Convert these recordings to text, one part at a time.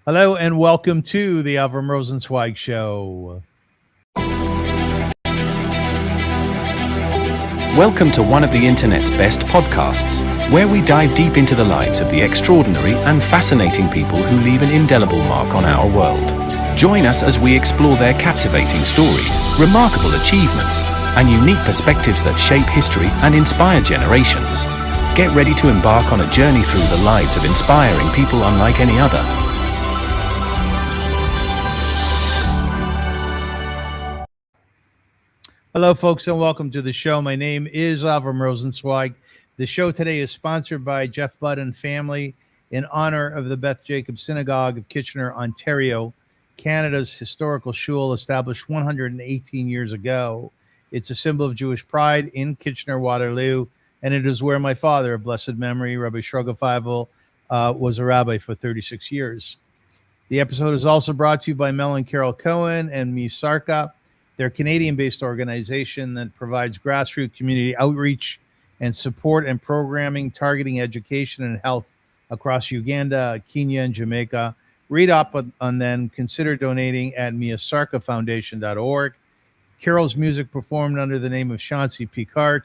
Hello and welcome to the Avrum Rosensweig Show. Welcome to one of the internet's best podcasts, where we dive deep into the lives of the extraordinary and fascinating people who leave an indelible mark on our world. Join us as we explore their captivating stories, remarkable achievements, and unique perspectives that shape history and inspire generations. Get ready to embark on a journey through the lives of inspiring people unlike any other. Hello, folks, and welcome to the show. My name is Avrum Rosensweig. The show today is sponsored by Jeff Budd and family in honor of the Beth Jacob Synagogue of Kitchener, Ontario, Canada's historical shul established 118 years ago. It's a symbol of Jewish pride in Kitchener-Waterloo, and it is where my father, of blessed memory, Rabbi Shroga, was a rabbi for 36 years. The episode is also brought to you by Mel and Carol Cohen and me, Sarka. They're a Canadian-based organization that provides grassroots community outreach and support and programming targeting education and health across Uganda, Kenya, and Jamaica. Read up on them. Consider donating at miasarkafoundation.org. Carol's music, performed under the name of Chauncey Picard,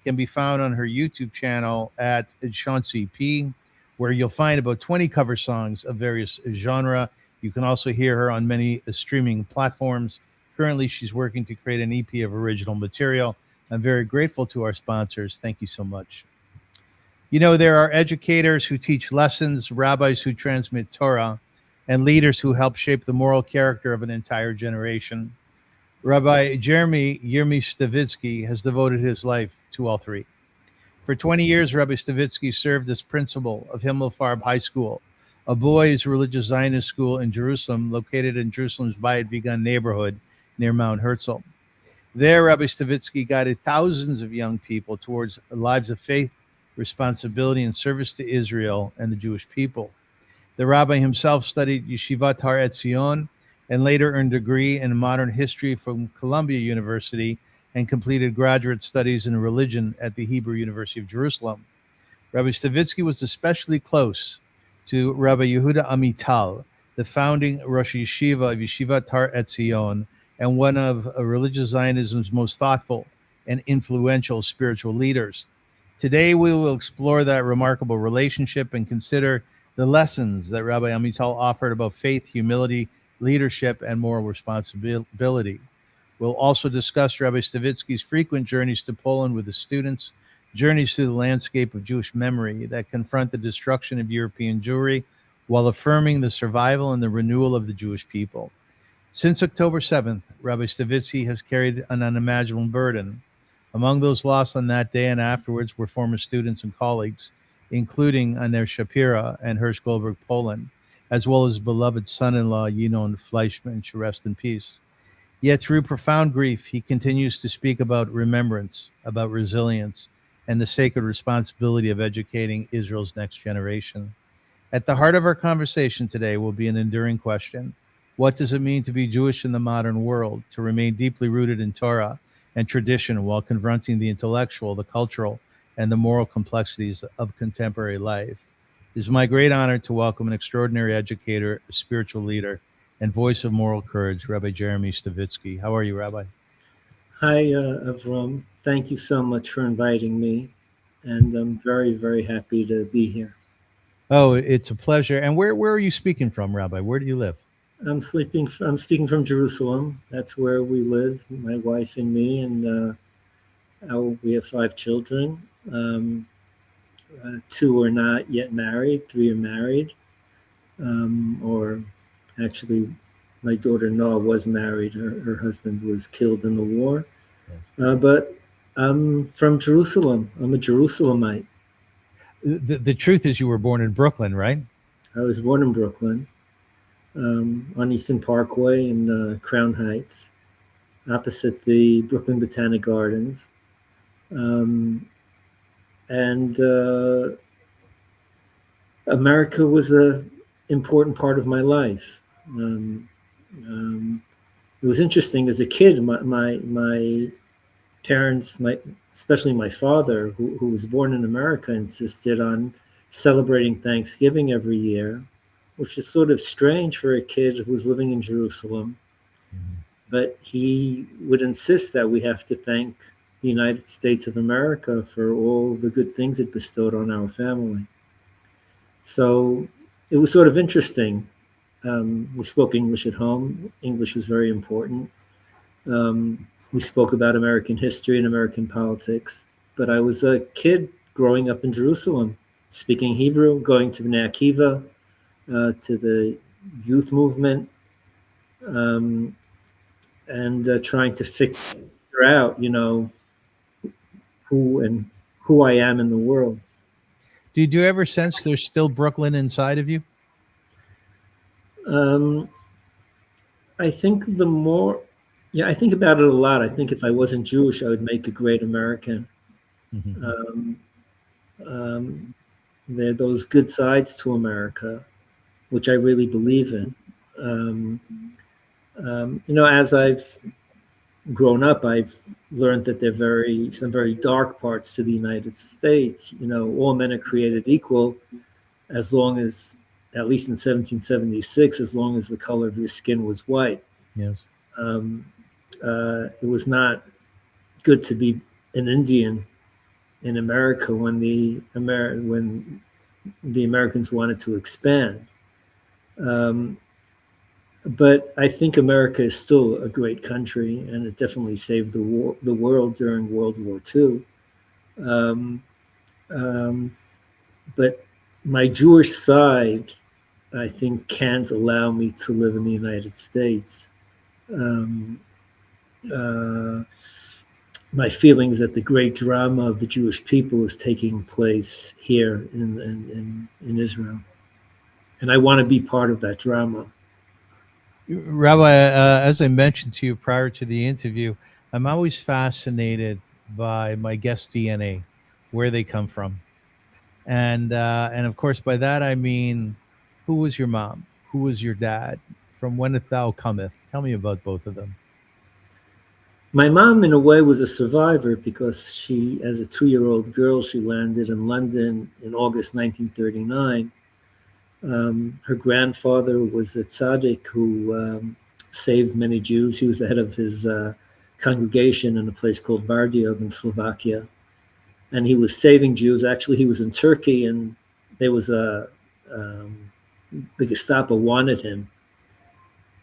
can be found on her YouTube channel at Chauncey P, where you'll find about 20 cover songs of various genre. You can also hear her on many streaming platforms. Currently, she's working to create an EP of original material. I'm very grateful to our sponsors. Thank you so much. You know, there are educators who teach lessons, rabbis who transmit Torah, and leaders who help shape the moral character of an entire generation. Rabbi Jeremy, Yirmi Stavisky, has devoted his life to all three. For 20 years, Rabbi Stavisky served as principal of Himmelfarb High School, a boys' religious Zionist school in Jerusalem, located in Jerusalem's Bayit Vigan neighborhood, near Mount Herzl. There, Rabbi Stavisky guided thousands of young people towards lives of faith, responsibility, and service to Israel and the Jewish people. The rabbi himself studied Yeshivat Har Etzion and later earned a degree in modern history from Columbia University and completed graduate studies in religion at the Hebrew University of Jerusalem. Rabbi Stavisky was especially close to Rabbi Yehuda Amital, the founding Rosh Yeshiva of Yeshivat Har Etzion, and one of religious Zionism's most thoughtful and influential spiritual leaders. Today, we will explore that remarkable relationship and consider the lessons that Rabbi Amital offered about faith, humility, leadership, and moral responsibility. We'll also discuss Rabbi Stavisky's frequent journeys to Poland with his students, journeys through the landscape of Jewish memory that confront the destruction of European Jewry while affirming the survival and the renewal of the Jewish people. Since October 7th, Rabbi Stavisky has carried an unimaginable burden. Among those lost on that day and afterwards were former students and colleagues, including Aner Shapira and Hirsch Goldberg Poland, as well as beloved son-in-law Yinon Fleischman, should rest in peace. Yet through profound grief, he continues to speak about remembrance, about resilience, and the sacred responsibility of educating Israel's next generation. At the heart of our conversation today will be an enduring question. What does it mean to be Jewish in the modern world, to remain deeply rooted in Torah and tradition while confronting the intellectual, the cultural, and the moral complexities of contemporary life? It is my great honor to welcome an extraordinary educator, a spiritual leader, and voice of moral courage, Rabbi Jeremy Stavisky. How are you, Rabbi? Hi, Avrum. Thank you so much for inviting me, and I'm very, very happy to be here. Oh, it's a pleasure. And where are you speaking from, Rabbi? Where do you live? I'm speaking from Jerusalem. That's where we live, my wife and me, and we have 5 children. 2 are not yet married, 3 are married. Or actually, my daughter Noah was married. Her husband was killed in the war. Yes. But I'm from Jerusalem. I'm a Jerusalemite. The truth is you were born in Brooklyn, right? I was born in Brooklyn. On Eastern Parkway in Crown Heights, opposite the Brooklyn Botanic Gardens. And America was an important part of my life. It was interesting as a kid, my parents, especially my father, who was born in America, insisted on celebrating Thanksgiving every year which is sort of strange for a kid who was living in Jerusalem. But he would insist that we have to thank the United States of America for all the good things it bestowed on our family. So it was sort of interesting. We spoke English at home. English was very important. We spoke about American history and American politics. But I was a kid growing up in Jerusalem, speaking Hebrew, going to Bnei Akiva, to the youth movement, and trying to figure out, who I am in the world. Did you ever sense there's still Brooklyn inside of you? I think I think about it a lot. I think if I wasn't Jewish, I would make a great American. There are those good sides to America, which I really believe in. As I've grown up, I've learned that there are some very dark parts to the United States. All men are created equal, as long as, at least in 1776, as long as the color of your skin was white. Yes. It was not good to be an Indian in America when the Americans wanted to expand. But I think America is still a great country, and it definitely saved the world during World War II. But my Jewish side, I think, can't allow me to live in the United States. My feeling is that the great drama of the Jewish people is taking place here in Israel, and I want to be part of that drama. Rabbi, as I mentioned to you prior to the interview, I'm always fascinated by my guest DNA, where they come from, and of course by that I mean, who was your mom, who was your dad, from whence thou cometh. Tell me about both of them. My mom, in a way, was a survivor because she, as a 2-year-old girl, she landed in London in August 1939. Her grandfather was a tzaddik who saved many Jews. He was the head of his congregation in a place called Bardiov in Slovakia. And he was saving Jews. Actually, he was in Turkey, and there was the Gestapo wanted him.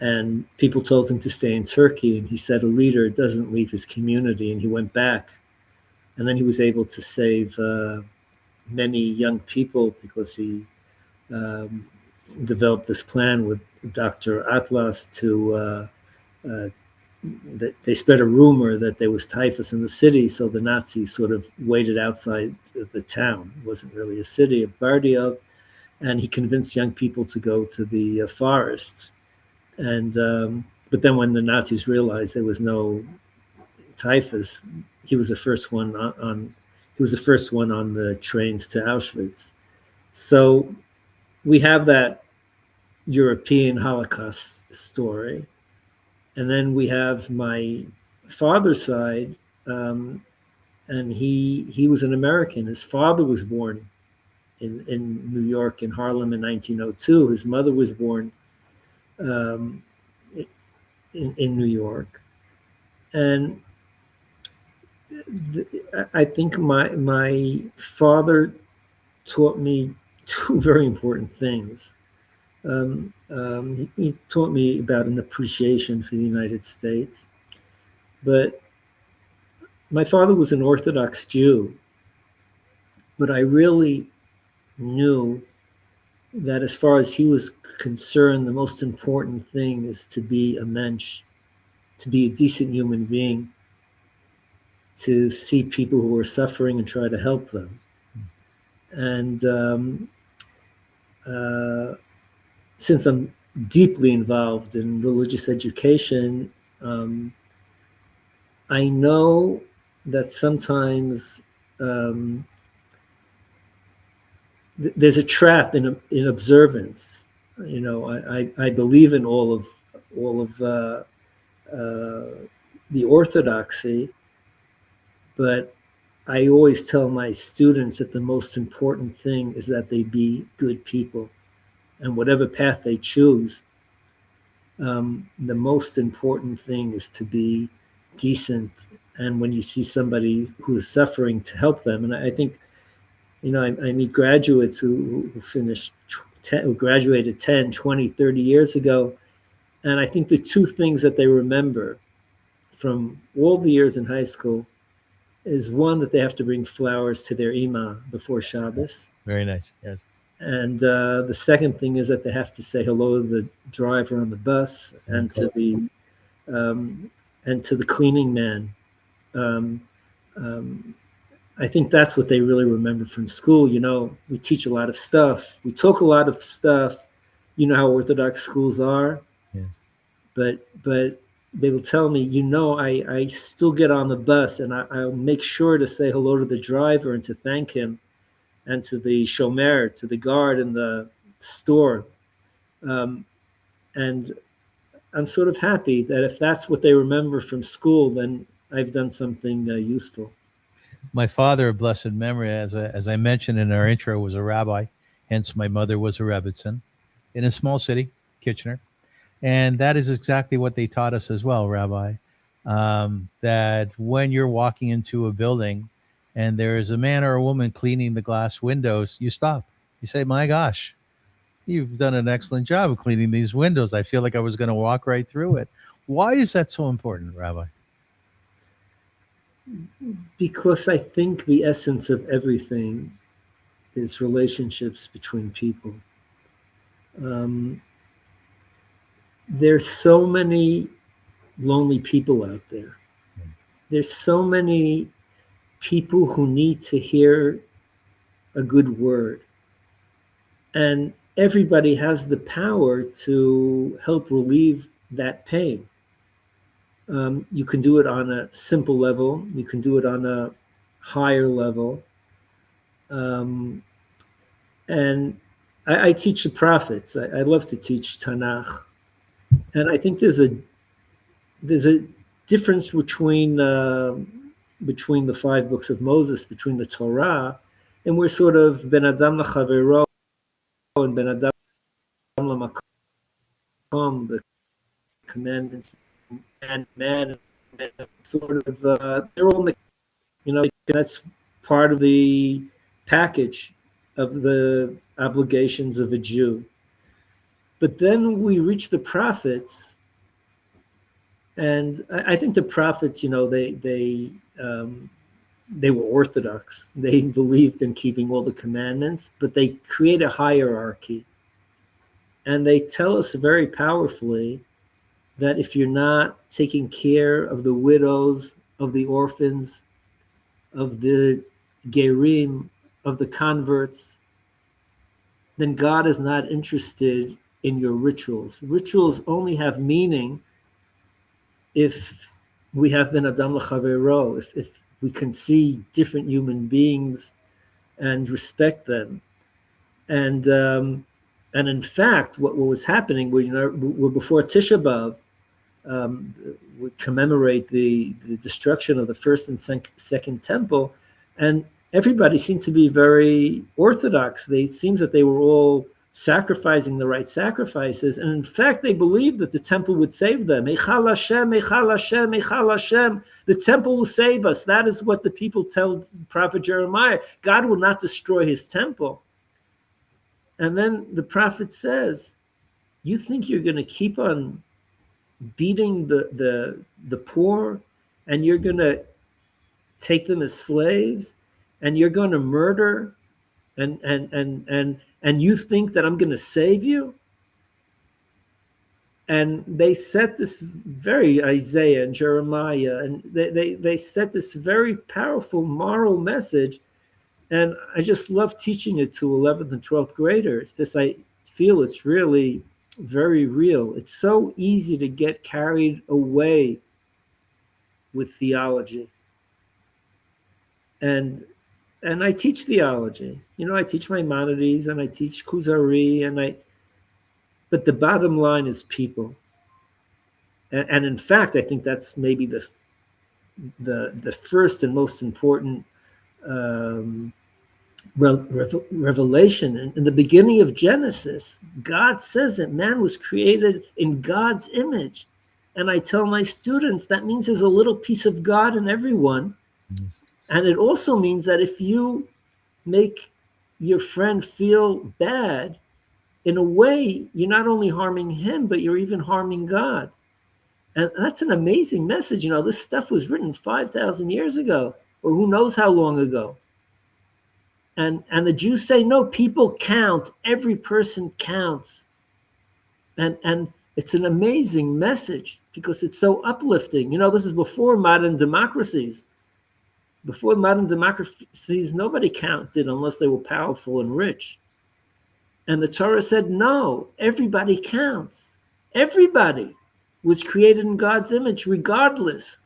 And people told him to stay in Turkey. And he said a leader doesn't leave his community. And he went back. And then he was able to save many young people because he developed this plan with Dr. Atlas to, they spread a rumor that there was typhus in the city, so the Nazis sort of waited outside the town. It wasn't really a city, of Bardiov, and he convinced young people to go to the forests. And but then when the Nazis realized there was no typhus, he was the first one on the trains to Auschwitz. So we have that European Holocaust story. And then we have my father's side, and he was an American. His father was born in New York, in Harlem in 1902. His mother was born in New York. And I think my father taught me two very important things. He taught me about an appreciation for the United States, but my father was an Orthodox Jew, but I really knew that as far as he was concerned, the most important thing is to be a mensch, to be a decent human being, to see people who are suffering and try to help them. And since I'm deeply involved in religious education, I know that sometimes there's a trap in observance. I believe in all of the orthodoxy, but I always tell my students that the most important thing is that they be good people. and whatever path they choose, the most important thing is to be decent. And when you see somebody who is suffering, to help them. And I think, I meet graduates who who graduated 10, 20, 30 years ago. And I think the two things that they remember from all the years in high school is, one, that they have to bring flowers to their ima before Shabbos. Very nice. Yes. And the second thing is that they have to say hello to the driver on the bus and to the cleaning man. I think that's what they really remember from school. We teach a lot of stuff. We talk a lot of stuff. You know how Orthodox schools are. Yes. But they will tell me, I still get on the bus and I'll make sure to say hello to the driver and to thank him, and to the shomer, to the guard in the store. And I'm sort of happy that if that's what they remember from school, then I've done something useful. My father, of blessed memory, as I mentioned in our intro, was a rabbi. Hence, my mother was a rebbitzin in a small city, Kitchener. And that is exactly what they taught us as well, Rabbi, that when you're walking into a building and there is a man or a woman cleaning the glass windows, you stop. You say, my gosh, you've done an excellent job of cleaning these windows. I feel like I was going to walk right through it. Why is that so important, Rabbi? Because I think the essence of everything is relationships between people. There's so many lonely people out there. There's so many people who need to hear a good word. And everybody has the power to help relieve that pain. You can do it on a simple level. You can do it on a higher level. And I teach the prophets. I love to teach Tanakh. And I think there's a difference between the 5 books of Moses, between the Torah, and we're sort of ben adam l'chavero and ben adam l'makom, the commandments, and man, sort of they're all, that's part of the package of the obligations of a Jew. But then we reach the prophets, and I think the prophets, they were Orthodox. They believed in keeping all the commandments, but they create a hierarchy. And they tell us very powerfully that if you're not taking care of the widows, of the orphans, of the gerim, of the converts, then God is not interested in your rituals. Rituals only have meaning if we have ben adam l'chavero, if we can see different human beings and respect them. And in fact, what was happening, we're before Tisha B'Av, we commemorate the destruction of the first and second temple, and everybody seemed to be very Orthodox. It seems that they were all sacrificing the right sacrifices, and in fact, they believed that the temple would save them. Eichal Hashem, Eichal Hashem, Eichal Hashem. The temple will save us. That is what the people tell Prophet Jeremiah. God will not destroy his temple. And then the prophet says, you think you're going to keep on beating the poor, and you're going to take them as slaves, and you're going to murder, and you think that I'm going to save you? And they set this very, Isaiah and Jeremiah, and they set this very powerful moral message. And I just love teaching it to 11th and 12th graders, because I feel it's really very real. It's so easy to get carried away with theology. And I teach theology. I teach Maimonides and I teach Kuzari, but the bottom line is people. And in fact, I think that's maybe the first and most important revelation. In the beginning of Genesis, God says that man was created in God's image. And I tell my students that means there's a little piece of God in everyone. Yes. And it also means that if you make your friend feel bad, in a way, you're not only harming him, but you're even harming God. And that's an amazing message. This stuff was written 5,000 years ago, or who knows how long ago. And the Jews say, no, people count. Every person counts. And it's an amazing message because it's so uplifting. This is before modern democracies. Before modern democracies, nobody counted unless they were powerful and rich. And the Torah said, no, everybody counts. Everybody was created in God's image, regardless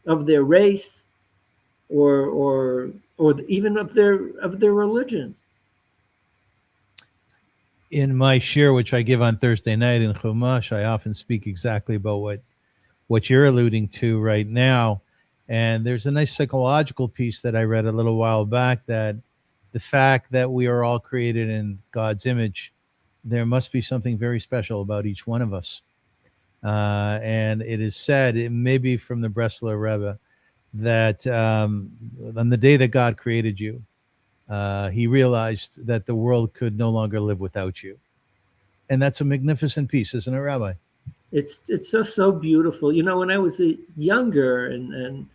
of their race or even of their religion. In my share, which I give on Thursday night in Chumash, I often speak exactly about what you're alluding to right now. And there's a nice psychological piece that I read a little while back, that the fact that we are all created in God's image, there must be something very special about each one of us. And it is said, it may be from the Breslau Rebbe, that on the day that God created you, he realized that the world could no longer live without you. And that's a magnificent piece, isn't it, Rabbi? It's just so beautiful. When I was younger and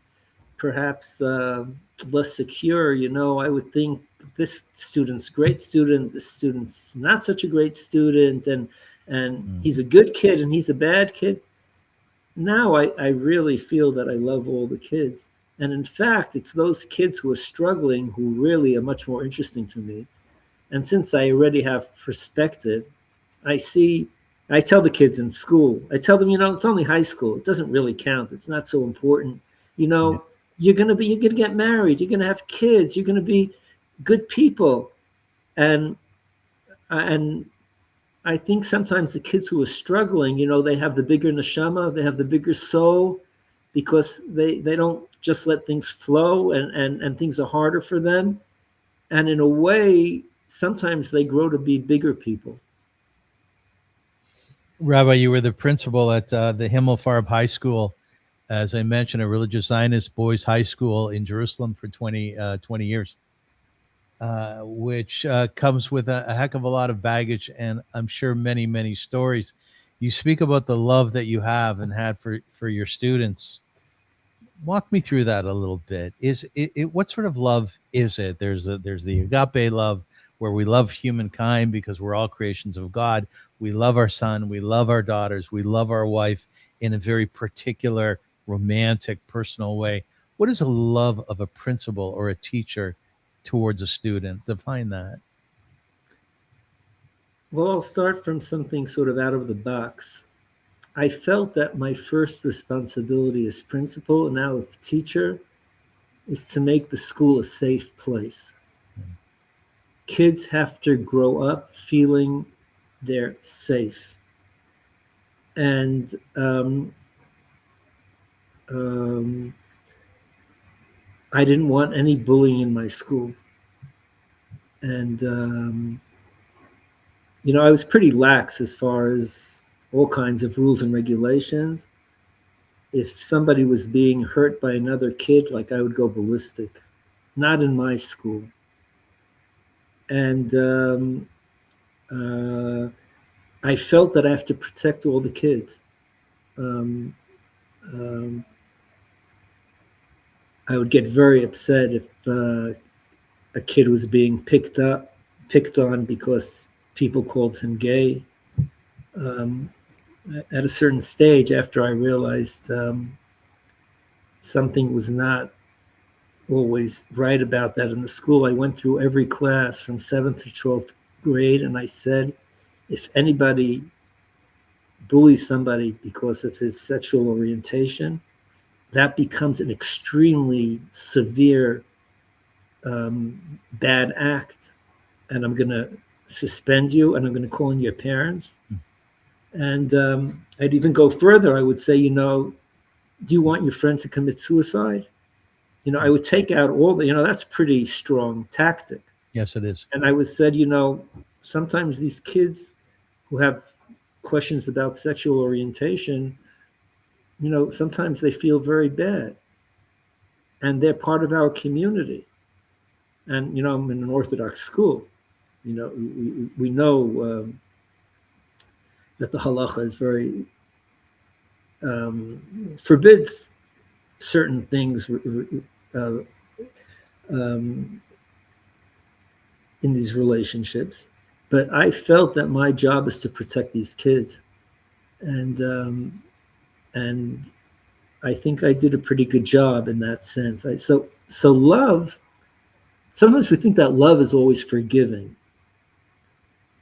perhaps less secure, I would think this student's a great student, this student's not such a great student, and he's a good kid and he's a bad kid. Now I really feel that I love all the kids. And in fact, it's those kids who are struggling who really are much more interesting to me. And since I already have perspective, I tell the kids in school, I tell them, it's only high school. It doesn't really count. It's not so important. You're going to get married. You're going to have kids. You're going to be good people. And I think sometimes the kids who are struggling, they have the bigger neshama, they have the bigger soul, because they don't just let things flow and things are harder for them. And in a way, sometimes they grow to be bigger people. Rabbi, you were the principal at the Himmelfarb High School, as I mentioned, a religious Zionist boys' high school in Jerusalem for 20 years, which comes with a heck of a lot of baggage and I'm sure many, many stories. You speak about the love that you have and had for your students. Walk me through that a little bit. What sort of love is it? There's the agape love, where we love humankind because we're all creations of God. We love our son, we love our daughters, we love our wife in a very particular, romantic, personal way. What is the love of a principal or a teacher towards a student? Define that. Well, I'll start from something sort of out of the box. I felt that my first responsibility as principal and now as teacher is to make the school a safe place. Kids have to grow up feeling they're safe. And I didn't want any bullying in my school. And, I was pretty lax as far as all kinds of rules and regulations. If somebody was being hurt by another kid, I would go ballistic. Not in my school. And I felt that I have to protect all the kids. I would get very upset if a kid was being picked on because people called him gay. At a certain stage, after I realized something was not always right about that in the school, I went through every class from 7th to 12th grade, and I said, if anybody bullies somebody because of his sexual orientation, that becomes an extremely severe bad act, and I'm going to suspend you, and I'm going to call in your parents. And I'd even go further. I would say, do you want your friend to commit suicide? I would take out all the, that's pretty strong tactic. Yes, it is. And I was said, sometimes these kids who have questions about sexual orientation, sometimes they feel very bad, and they're part of our community. And I'm in an Orthodox school. We know that the halacha is very forbids certain things in these relationships, but I felt that my job is to protect these kids, and I think I did a pretty good job in that sense. So love. Sometimes we think that love is always forgiving.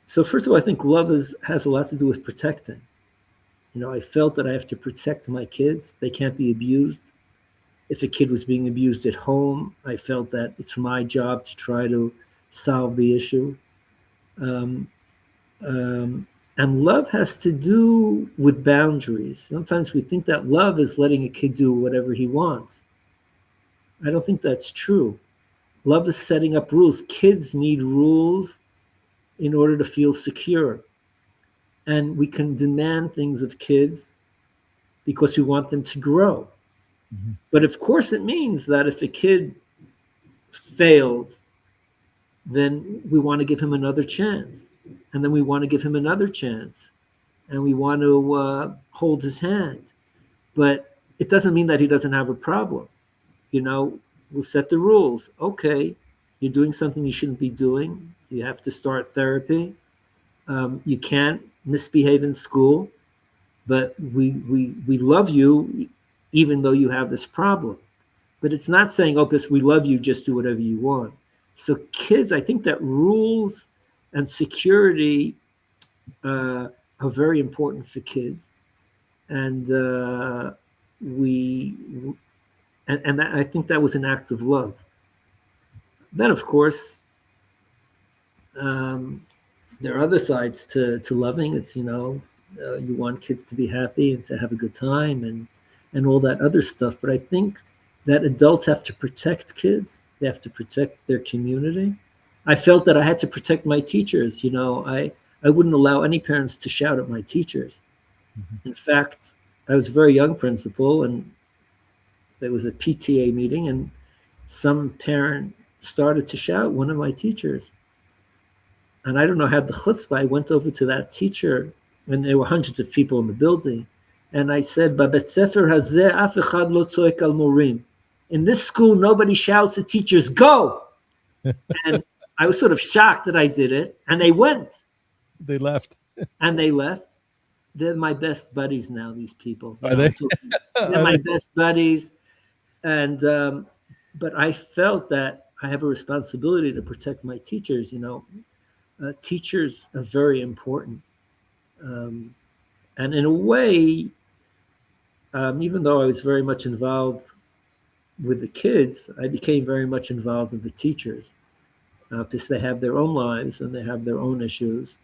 So first of all, I think love has a lot to do with protecting. I felt that I have to protect my kids. They can't be abused. If a kid was being abused at home, I felt that it's my job to try to solve the issue. And love has to do with boundaries. Sometimes we think that love is letting a kid do whatever he wants. I don't think that's true. Love is setting up rules. Kids need rules in order to feel secure. And we can demand things of kids because we want them to grow. Mm-hmm. But of course it means that if a kid fails, then we want to give him another chance. And then we want to give him another chance. And we want to hold his hand. But it doesn't mean that he doesn't have a problem. We'll set the rules. Okay, you're doing something you shouldn't be doing. You have to start therapy. You can't misbehave in school, but we love you even though you have this problem. But it's not saying, oh, because we love you, just do whatever you want. So kids, I think that rules and security are very important for kids. And I think that was an act of love. Then, of course, there are other sides to loving. It's, you want kids to be happy and to have a good time and all that other stuff. But I think that adults have to protect kids. They have to protect their community. I felt that I had to protect my teachers. I wouldn't allow any parents to shout at my teachers. Mm-hmm. In fact, I was a very young principal, and there was a PTA meeting, and some parent started to shout at one of my teachers. And I don't know, had the chutzpah, I went over to that teacher, and there were hundreds of people in the building. And I said, "Babet sefer hazeh af echad lo tzoek al morim." In this school, nobody shouts at teachers, "Go!" And I was sort of shocked that I did it. And they went. They left. And they left. They're my best buddies now, these people. Are they? They're my best buddies. And but I felt that I have a responsibility to protect my teachers. Teachers are very important. And in a way, even though I was very much involved with the kids, I became very much involved with the teachers because they have their own lives and they have their own issues.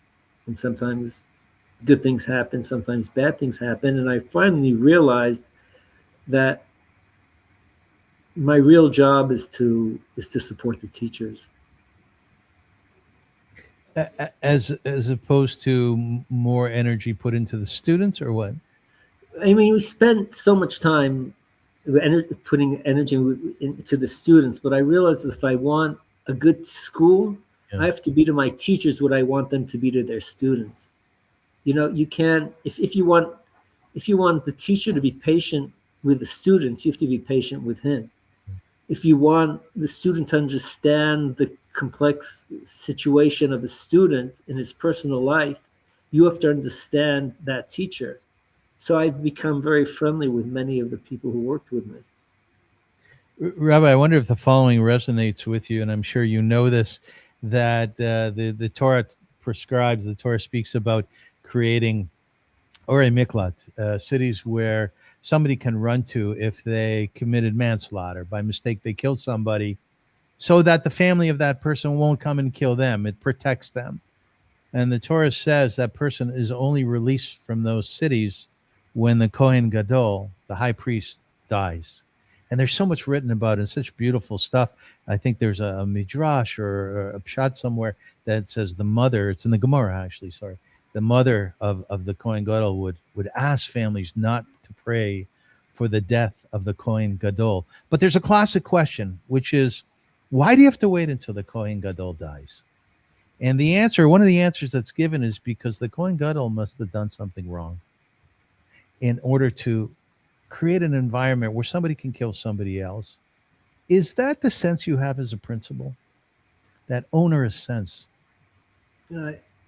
And sometimes good things happen, sometimes bad things happen. And I finally realized that my real job is to support the teachers. As opposed to more energy put into the students, or what? I mean, we spent so much time putting energy into the students, but I realized that if I want a good school, I have to be to my teachers what I want them to be to their students. You can't, if you want the teacher to be patient with the students, you have to be patient with him. If you want the student to understand the complex situation of the student in his personal life, you have to understand that teacher. So I've become very friendly with many of the people who worked with me. Rabbi, I wonder if the following resonates with you, and I'm sure you know this, that the Torah prescribes, the Torah speaks about creating Orei Miklat, cities where somebody can run to if they committed manslaughter. By mistake, they killed somebody, so that the family of that person won't come and kill them. It protects them. And the Torah says that person is only released from those cities when the Kohen Gadol, the high priest, dies. And there's so much written about it, such beautiful stuff. I think there's a midrash or a pshat somewhere that says the mother. It's in the Gemara actually. Sorry, the mother of the Kohen Gadol would ask families not to pray for the death of the Kohen Gadol. But there's a classic question, which is, why do you have to wait until the Kohen Gadol dies? And the answer, one of the answers that's given, is because the Kohen Gadol must have done something wrong in order to create an environment where somebody can kill somebody else. Is that the sense you have as a principal? That onerous sense?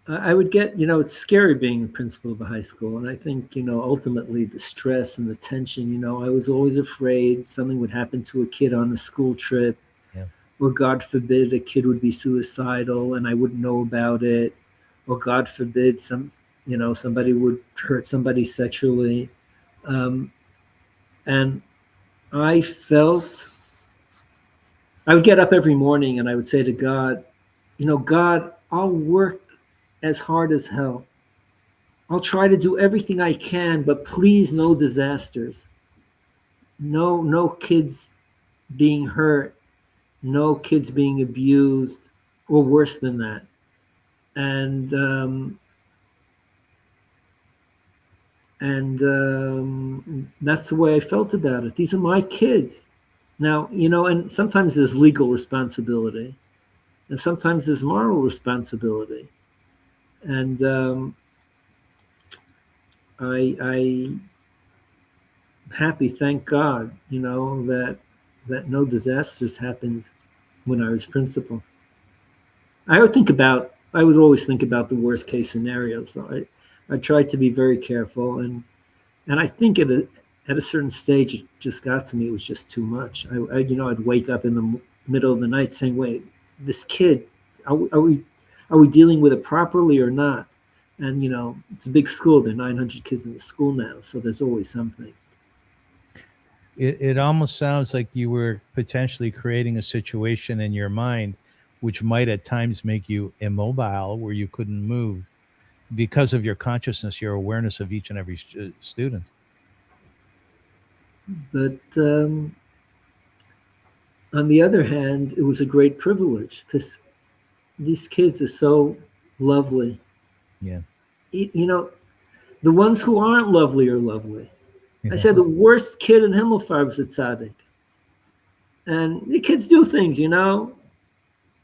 I would get, it's scary being the principal of a high school. And I think, ultimately the stress and the tension, I was always afraid something would happen to a kid on a school trip. Yeah. Or God forbid a kid would be suicidal and I wouldn't know about it. Or God forbid somebody would hurt somebody sexually. And I would get up every morning and I would say to God, God, I'll work as hard as hell. I'll try to do everything I can, but please no disasters. No kids being hurt, no kids being abused, or worse than that. And that's the way I felt about it. These are my kids. Now, and sometimes there's legal responsibility, and sometimes there's moral responsibility. And I'm happy, thank God, that no disasters happened when I was principal. I would always think about the worst case scenario. So I tried to be very careful, and I think at a certain stage it just got to me. It was just too much. I'd wake up in the middle of the night saying, "Wait, this kid, are we dealing with it properly or not?" And it's a big school. There are 900 kids in the school now, so there's always something. It almost sounds like you were potentially creating a situation in your mind which might at times make you immobile, where you couldn't move because of your consciousness, your awareness of each and every student. But on the other hand, it was a great privilege because these kids are so lovely. Yeah. The ones who aren't lovely are lovely. Yeah. I said the worst kid in Himmelfarb is a tzaddik. And the kids do things,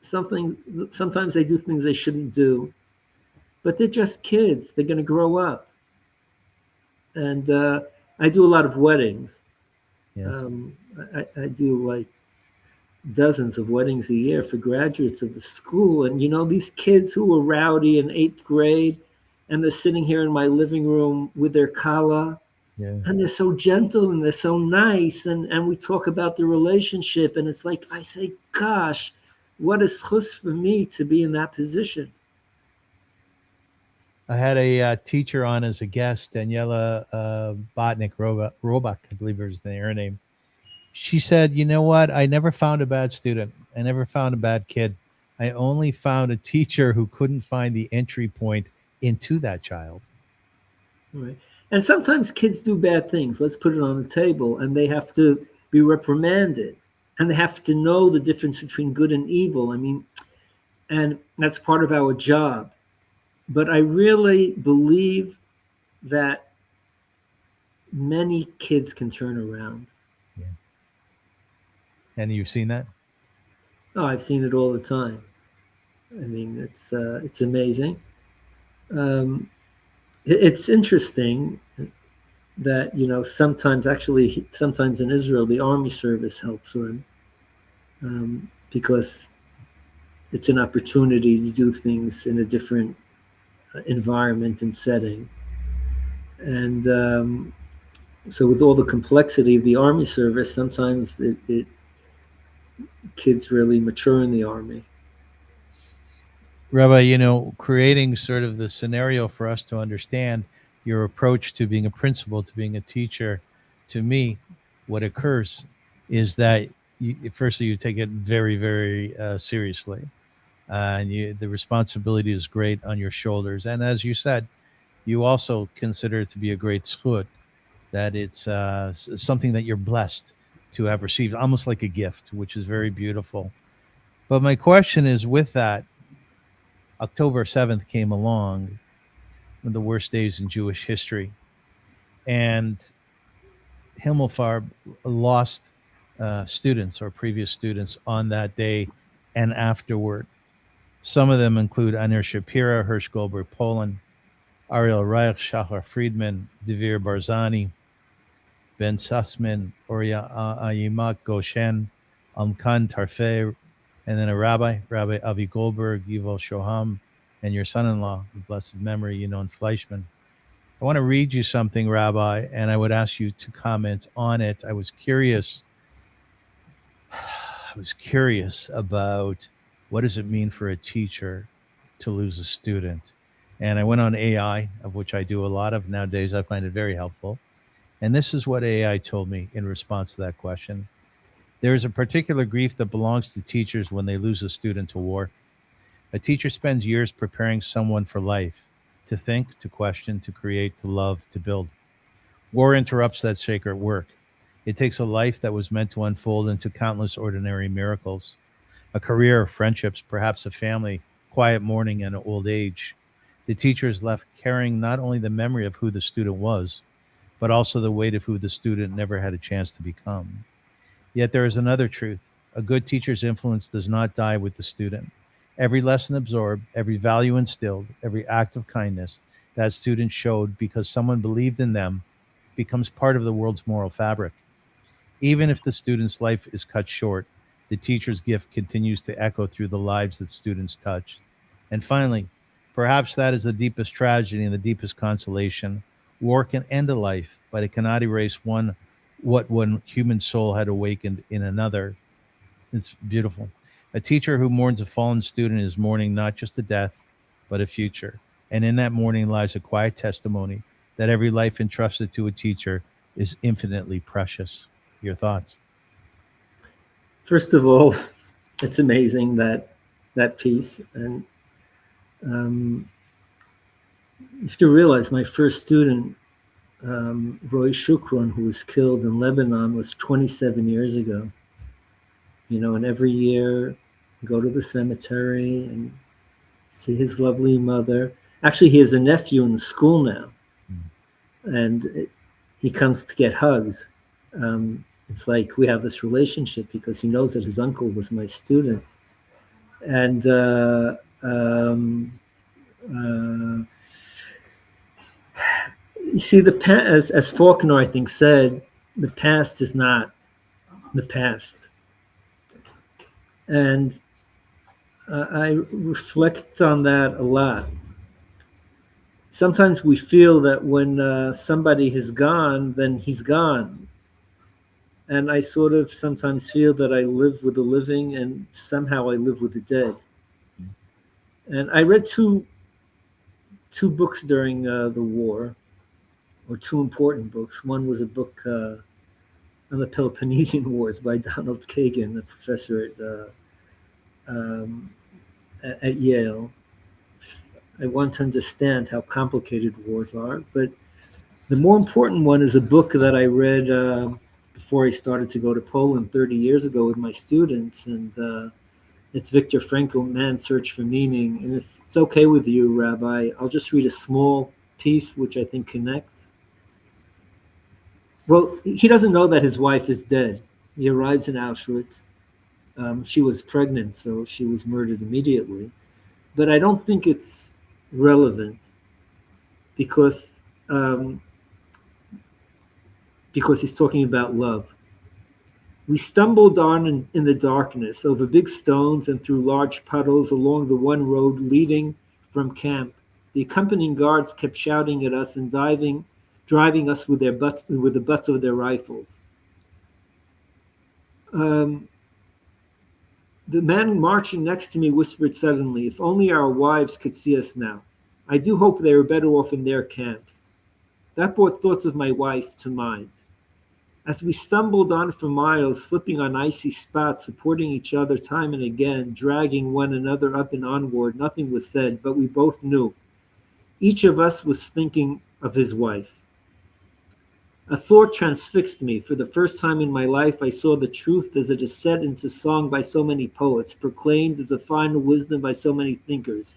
sometimes they do things they shouldn't do. But they're just kids. They're going to grow up. And I do a lot of weddings. Yes. I do like dozens of weddings a year for graduates of the school. And, these kids who were rowdy in 8th grade, and they're sitting here in my living room with their kala. Yeah. And they're so gentle and they're so nice. And we talk about the relationship. And it's like, I say, gosh, what a schus for me to be in that position. I had a teacher on as a guest, Daniela Botnick Robach, I believe was her name. She said, "You know what? I never found a bad student. I never found a bad kid. I only found a teacher who couldn't find the entry point into that child." Right. And sometimes kids do bad things. Let's put it on the table, and they have to be reprimanded, and they have to know the difference between good and evil. I mean, and that's part of our job. But I really believe that many kids can turn around. Yeah. And you've seen that? Oh, I've seen it all the time. I mean, it's amazing. It's interesting that, sometimes in Israel, the army service helps them because it's an opportunity to do things in a different environment and setting. And so with all the complexity of the army service, sometimes kids really mature in the army. Rabbi, creating sort of the scenario for us to understand your approach to being a principal, to being a teacher, to me, what occurs is that firstly, you take it very, very seriously. And the responsibility is great on your shoulders. And as you said, you also consider it to be a great zchut, that it's something that you're blessed to have received, almost like a gift, which is very beautiful. But my question is, with that, October 7th came along, one of the worst days in Jewish history, and Himmelfarb lost students or previous students on that day and afterward. Some of them include Anir Shapira, Hirsch Goldberg Poland, Ariel Reich, Shachar Friedman, Devir Barzani, Ben Sussman, Oria Ayimak Goshen, Amkan Tarfeh, and then a Rabbi Avi Goldberg, Yuval Shoham, and your son-in-law, the blessed memory, Yinon Fleischman. I want to read you something, Rabbi, and I would ask you to comment on it. I was curious about what does it mean for a teacher to lose a student. And I went on AI, of which I do a lot of nowadays. I find it very helpful. And this is what AI told me in response to that question. There is a particular grief that belongs to teachers when they lose a student to war. A teacher spends years preparing someone for life, to think, to question, to create, to love, to build. War interrupts that sacred work. It takes a life that was meant to unfold into countless ordinary miracles, a career, friendships, perhaps a family, quiet mourning, and old age. The teacher is left carrying not only the memory of who the student was, but also the weight of who the student never had a chance to become. Yet there is another truth. A good teacher's influence does not die with the student. Every lesson absorbed, every value instilled, every act of kindness that student showed because someone believed in them becomes part of the world's moral fabric. Even if the student's life is cut short, the teacher's gift continues to echo through the lives that students touch. And finally, perhaps that is the deepest tragedy and the deepest consolation. War can end a life, but it cannot erase what one human soul had awakened in another. It's beautiful. A teacher who mourns a fallen student is mourning not just a death, but a future. And in that mourning lies a quiet testimony that every life entrusted to a teacher is infinitely precious. Your thoughts? First of all, it's amazing that piece. And you have to realize my first student, Roy Shukron, who was killed in Lebanon, was 27 years ago. And every year go to the cemetery and see his lovely mother. Actually, he has a nephew in the school now, and he comes to get hugs. It's like we have this relationship because he knows that his uncle was my student. And you see, the past, as Faulkner, I think, said, the past is not the past. And I reflect on that a lot. Sometimes we feel that when somebody has gone, then he's gone. And I sort of sometimes feel that I live with the living and somehow I live with the dead. And I read two books during the war, or two important books. One was a book on the Peloponnesian Wars by Donald Kagan, a professor at Yale. I want to understand how complicated wars are. But the more important one is a book that I read before I started to go to Poland 30 years ago with my students. And it's Viktor Frankl, Man's Search for Meaning. And if it's okay with you, Rabbi, I'll just read a small piece which I think connects. Well, he doesn't know that his wife is dead. He arrives in Auschwitz. She was pregnant, so she was murdered immediately. But I don't think it's relevant because he's talking about love. We stumbled on in the darkness over big stones and through large puddles along the one road leading from camp. The accompanying guards kept shouting at us and driving us with the butts of their rifles. The man marching next to me whispered suddenly, "If only our wives could see us now. I do hope they are better off in their camps." That brought thoughts of my wife to mind. As we stumbled on for miles, slipping on icy spots, supporting each other time and again, dragging one another up and onward, nothing was said, but we both knew. Each of us was thinking of his wife. A thought transfixed me. For the first time in my life, I saw the truth as it is said into song by so many poets, proclaimed as a final wisdom by so many thinkers.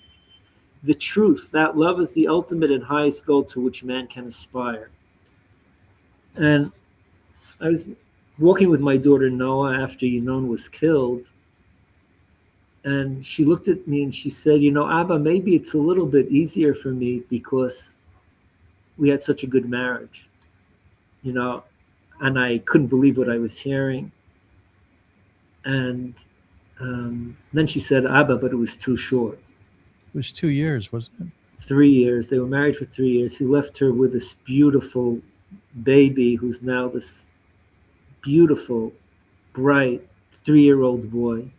The truth, that love is the ultimate and highest goal to which man can aspire. And I was walking with my daughter Noah after Yinon was killed, and she looked at me and she said, Abba, maybe it's a little bit easier for me because we had such a good marriage, and I couldn't believe what I was hearing. And then she said, Abba, but it was too short. It was 2 years, wasn't it? 3 years. They were married for 3 years. He left her with this beautiful baby who's now this beautiful, bright 3-year-old boy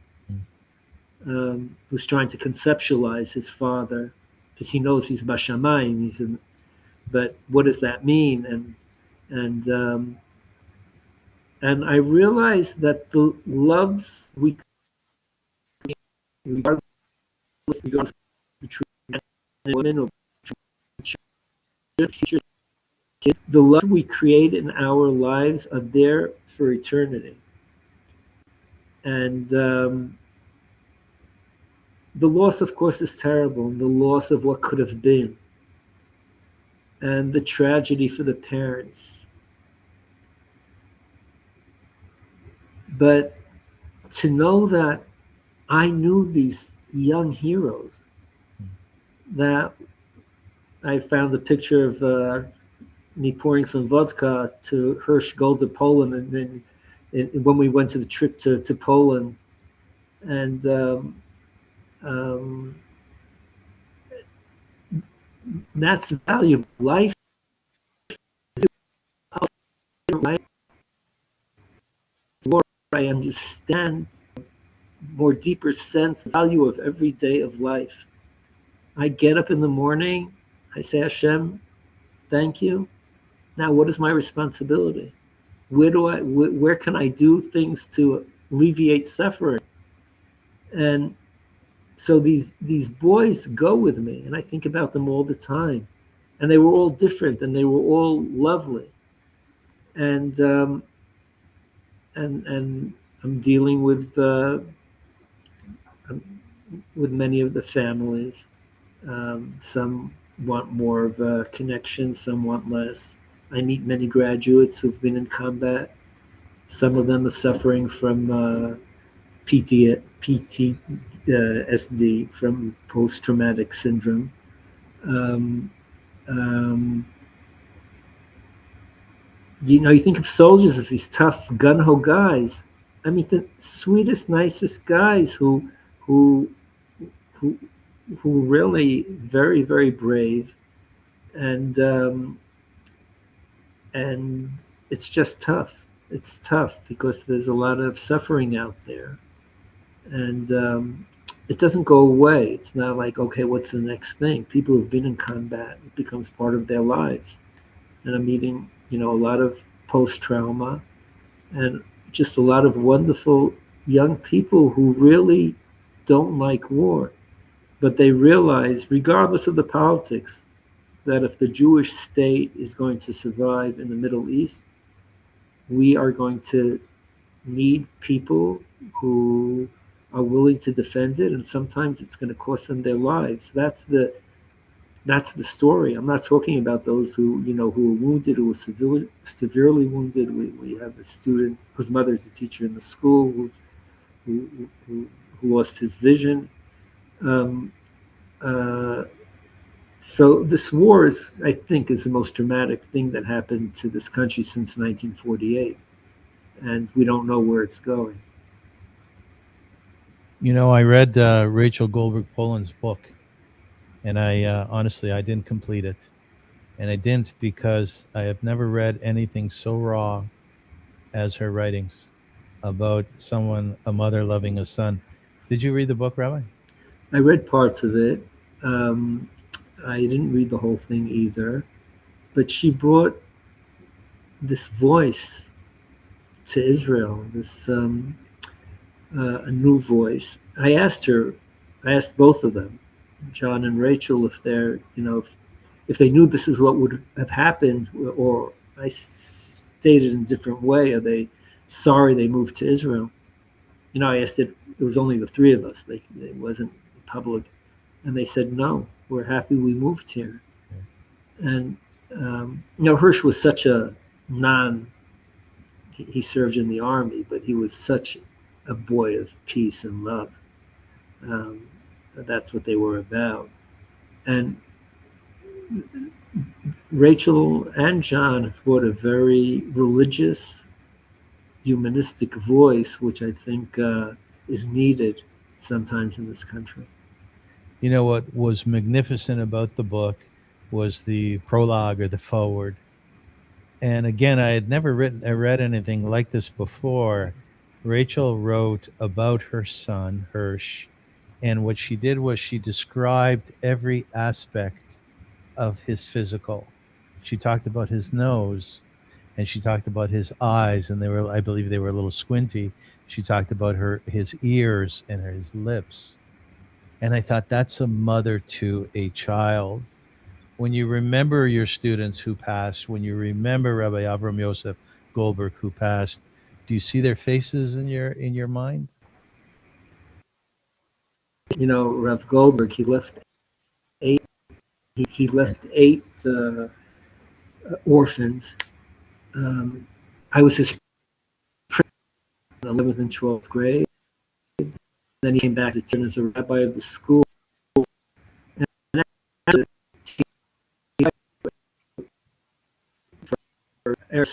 who's trying to conceptualize his father because he knows he's Bashamayim. But what does that mean? And I realized that the loves we regardless of the truth women or teachers, kids, the love we create in our lives are there for eternity. And the loss, of course, is terrible. The loss of what could have been. And the tragedy for the parents. But to know that I knew these young heroes, that I found a picture of me pouring some vodka to Hirsch Golda, Poland, and then when we went to the trip to Poland, and that's valuable. Life is more I understand, more deeper sense, the value of every day of life. I get up in the morning, I say, Hashem, thank you. Now, what is my responsibility? Where can I do things to alleviate suffering? And so these boys go with me, and I think about them all the time. And they were all different, and they were all lovely. And I'm dealing with many of the families. Some want more of a connection, some want less. I meet many graduates who've been in combat. Some of them are suffering from PTSD, from post-traumatic syndrome. You think of soldiers as these tough gun-ho guys. I mean, the sweetest, nicest guys who really very, very brave, and it's just tough. It's tough because there's a lot of suffering out there, and it doesn't go away. It's not like, okay, what's the next thing? People who've been in combat, it becomes part of their lives. And I'm meeting, a lot of post-trauma, and just a lot of wonderful young people who really don't like war. But they realize, regardless of the politics, that if the Jewish state is going to survive in the Middle East, we are going to need people who are willing to defend it, and sometimes it's going to cost them their lives. That's the story. I'm not talking about those who were wounded, who were severely wounded. We have a student whose mother is a teacher in the school who lost his vision. So this war is the most dramatic thing that happened to this country since 1948, and we don't know where it's going. I read Rachel Goldberg-Poland's book, and I honestly, I didn't complete it. And I didn't because I have never read anything so raw as her writings about a mother loving a son. Did you read the book, Rabbi? I read parts of it. I didn't read the whole thing either. But she brought this voice to Israel, this a new voice. I asked both of them, John and Rachel, if they're, if they knew this is what would have happened, or I stated in a different way, are they sorry they moved to Israel? I asked it was only the three of us. It wasn't public. And they said, no, we're happy we moved here. And, Hirsch was such a he served in the army, but he was such a boy of peace and love. That's what they were about. And Rachel and John have brought a very religious, humanistic voice, which I think is needed sometimes in this country. You know what was magnificent about the book was the prologue or the foreword. And again, I had never read anything like this before. Rachel wrote about her son, Hirsch, and what she did was she described every aspect of his physical. She talked about his nose, and she talked about his eyes, and I believe they were a little squinty. She talked about his ears and his lips. And I thought, that's a mother to a child. When you remember your students who passed, when you remember Rabbi Avrum Yosef Goldberg who passed, do you see their faces in your mind? Rav Goldberg, he left eight. He left eight orphans. I was his in 11th and 12th grade. Then he came back as a rabbi of the school. And after I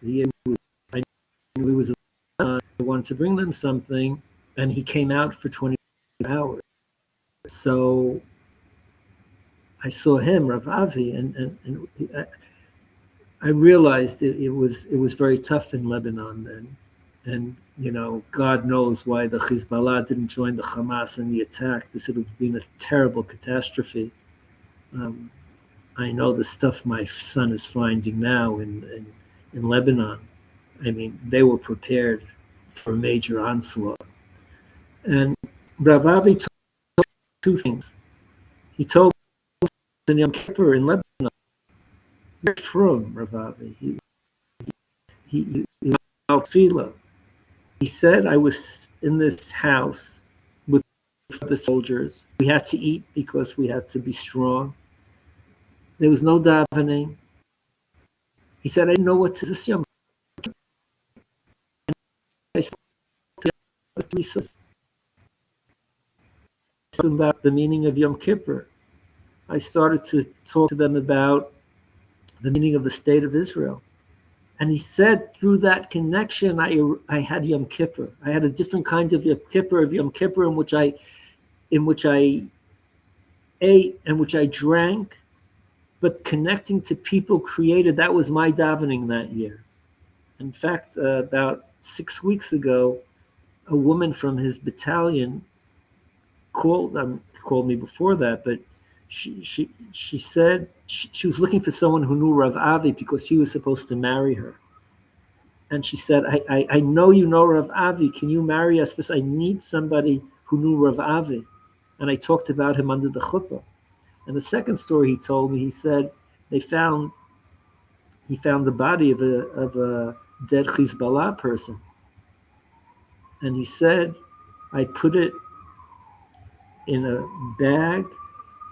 knew he was I wanted to bring them something, and he came out for 20 hours. So I saw him, Rav Avi, and I realized it was very tough in Lebanon then. And, God knows why the Hezbollah didn't join the Hamas in the attack. This would have been a terrible catastrophe. I know the stuff my son is finding now in Lebanon. I mean, they were prepared for a major onslaught. And Rav Avi told two things. He told me in Yom Kippur in Lebanon, you're from Rav Avi. He Tefillah. He said, I was in this house with the soldiers. We had to eat because we had to be strong. There was no davening. He said, I didn't know what to do. Yom Kippur. I spoke to the three sisters about the meaning of Yom Kippur. I started to talk to them about the meaning of the state of Israel. And he said, through that connection, I had Yom Kippur. I had a different kind of Yom Kippur in which I ate and which I drank, but connecting to people created. That was my davening that year. In fact, about 6 weeks ago, a woman from his battalion called me before that, but she said she was looking for someone who knew Rav Avi because he was supposed to marry her. And she said, I know you know Rav Avi. Can you marry us? Because I need somebody who knew Rav Avi. And I talked about him under the chuppah. And the second story he told me, he said he found the body of a dead Hezbollah person. And he said, I put it in a bag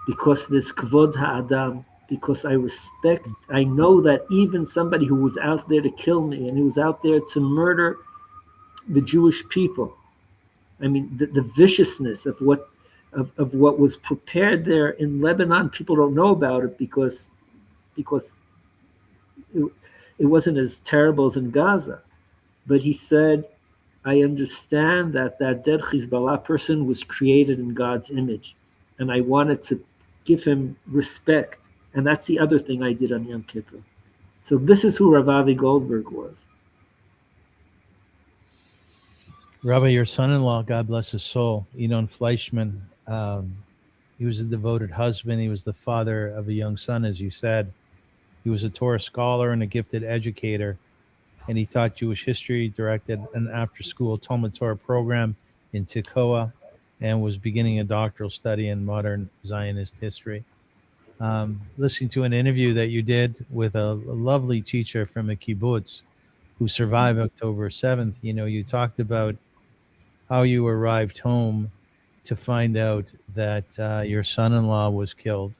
because this kvod ha'adam, because I know that even somebody who was out there to kill me and who was out there to murder the Jewish people, I mean, the viciousness of what was prepared there in Lebanon, people don't know about it because it wasn't as terrible as in Gaza. But he said, I understand that dead Hezbollah person was created in God's image, and I wanted to give him respect. And that's the other thing I did on Yom Kippur. So this is who Rav Avi Goldberg was. Rabbi, your son-in-law, God bless his soul, Enon Fleischman, he was a devoted husband. He was the father of a young son, as you said. He was a Torah scholar and a gifted educator, and he taught Jewish history, directed an after-school Talmud Torah program in Tekoa, and was beginning a doctoral study in modern Zionist history. listening to an interview that you did with a lovely teacher from a kibbutz who survived October 7th. You talked about how you arrived home to find out that your son-in-law was killed,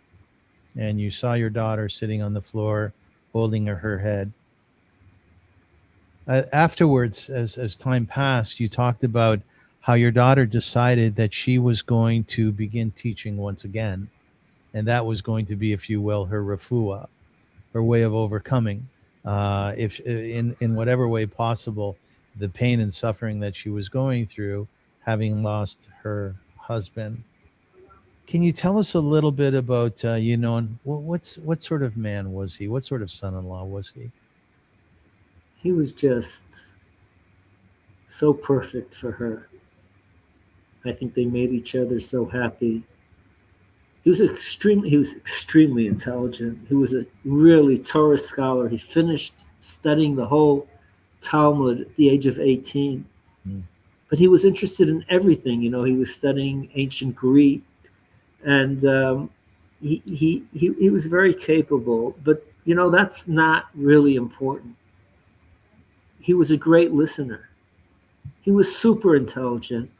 and you saw your daughter sitting on the floor holding her head. Afterwards, as time passed, you talked about how your daughter decided that she was going to begin teaching once again, and that was going to be, if you will, her refuah, her way of overcoming, if in whatever way possible, the pain and suffering that she was going through, having lost her husband. Can you tell us a little bit about what sort of man was he? What sort of son-in-law was he? He was just so perfect for her. I think they made each other so happy. He was extremely intelligent. He was a really Torah scholar. He finished studying the whole Talmud at the age of 18. But he was interested in everything. He was studying ancient Greek, and he was very capable. But that's not really important. He was a great listener. He was super intelligent,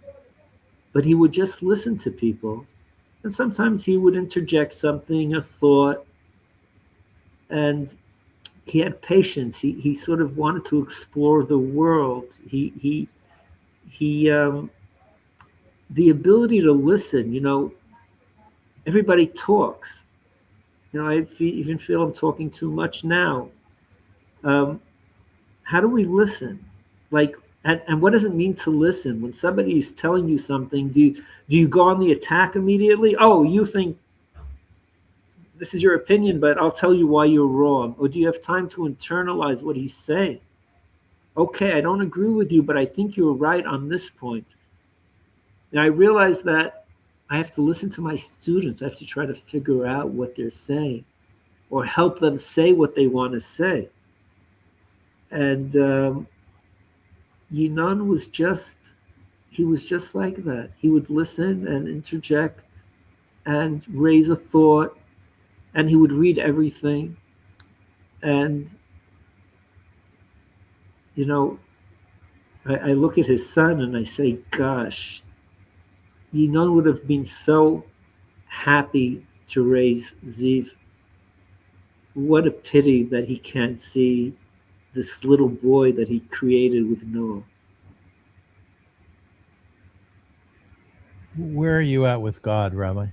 but he would just listen to people. And sometimes he would interject something, a thought, and he had patience. He sort of wanted to explore the world. He the ability to listen. Everybody talks. I even feel I'm talking too much now. How do we listen? And what does it mean to listen? When somebody is telling you something, do you go on the attack immediately? Oh, you think this is your opinion, but I'll tell you why you're wrong. Or do you have time to internalize what he's saying? Okay, I don't agree with you, but I think you're right on this point. And I realize that I have to listen to my students. I have to try to figure out what they're saying or help them say what they want to say. And Yinon was just like that. He would listen and interject and raise a thought, and he would read everything. And, I look at his son and I say, gosh, Yinon would have been so happy to raise Ziv. What a pity that he can't see this little boy that he created with Noah. Where are you at with God, Rabbi?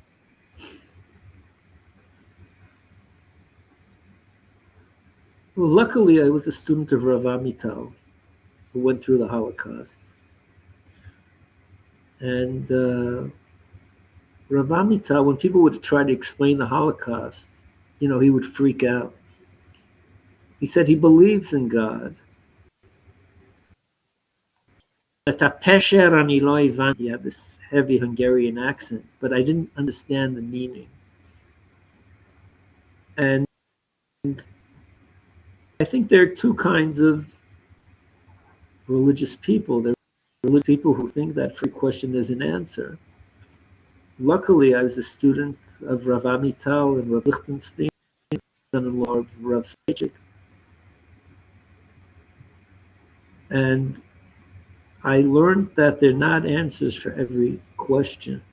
Well, luckily, I was a student of Rav Amital, who went through the Holocaust. And Rav Amital, when people would try to explain the Holocaust, he would freak out. He said he believes in God. He had this heavy Hungarian accent, but I didn't understand the meaning. And I think there are two kinds of religious people. There are religious people who think that for every question there's an answer. Luckily, I was a student of Rav Amital and Rav Lichtenstein, son-in-law of Rav Stavisky. And I learned that they're not answers for every question.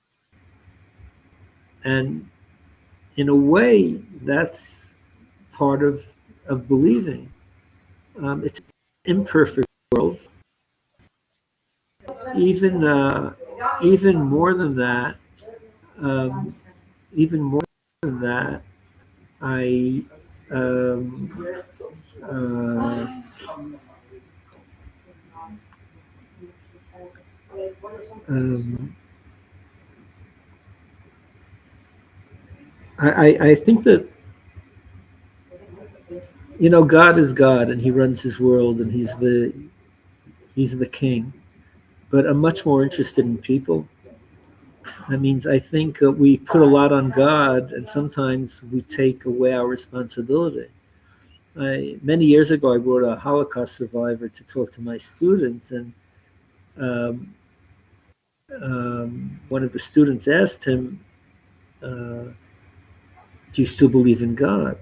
And in a way, that's part of believing. It's an imperfect world. Even more than that, I think that God is God and he runs his world and he's the king, but I'm much more interested in people. That means I think we put a lot on God and sometimes we take away our responsibility. Many years ago, I brought a Holocaust survivor to talk to my students, and one of the students asked him, do you still believe in God?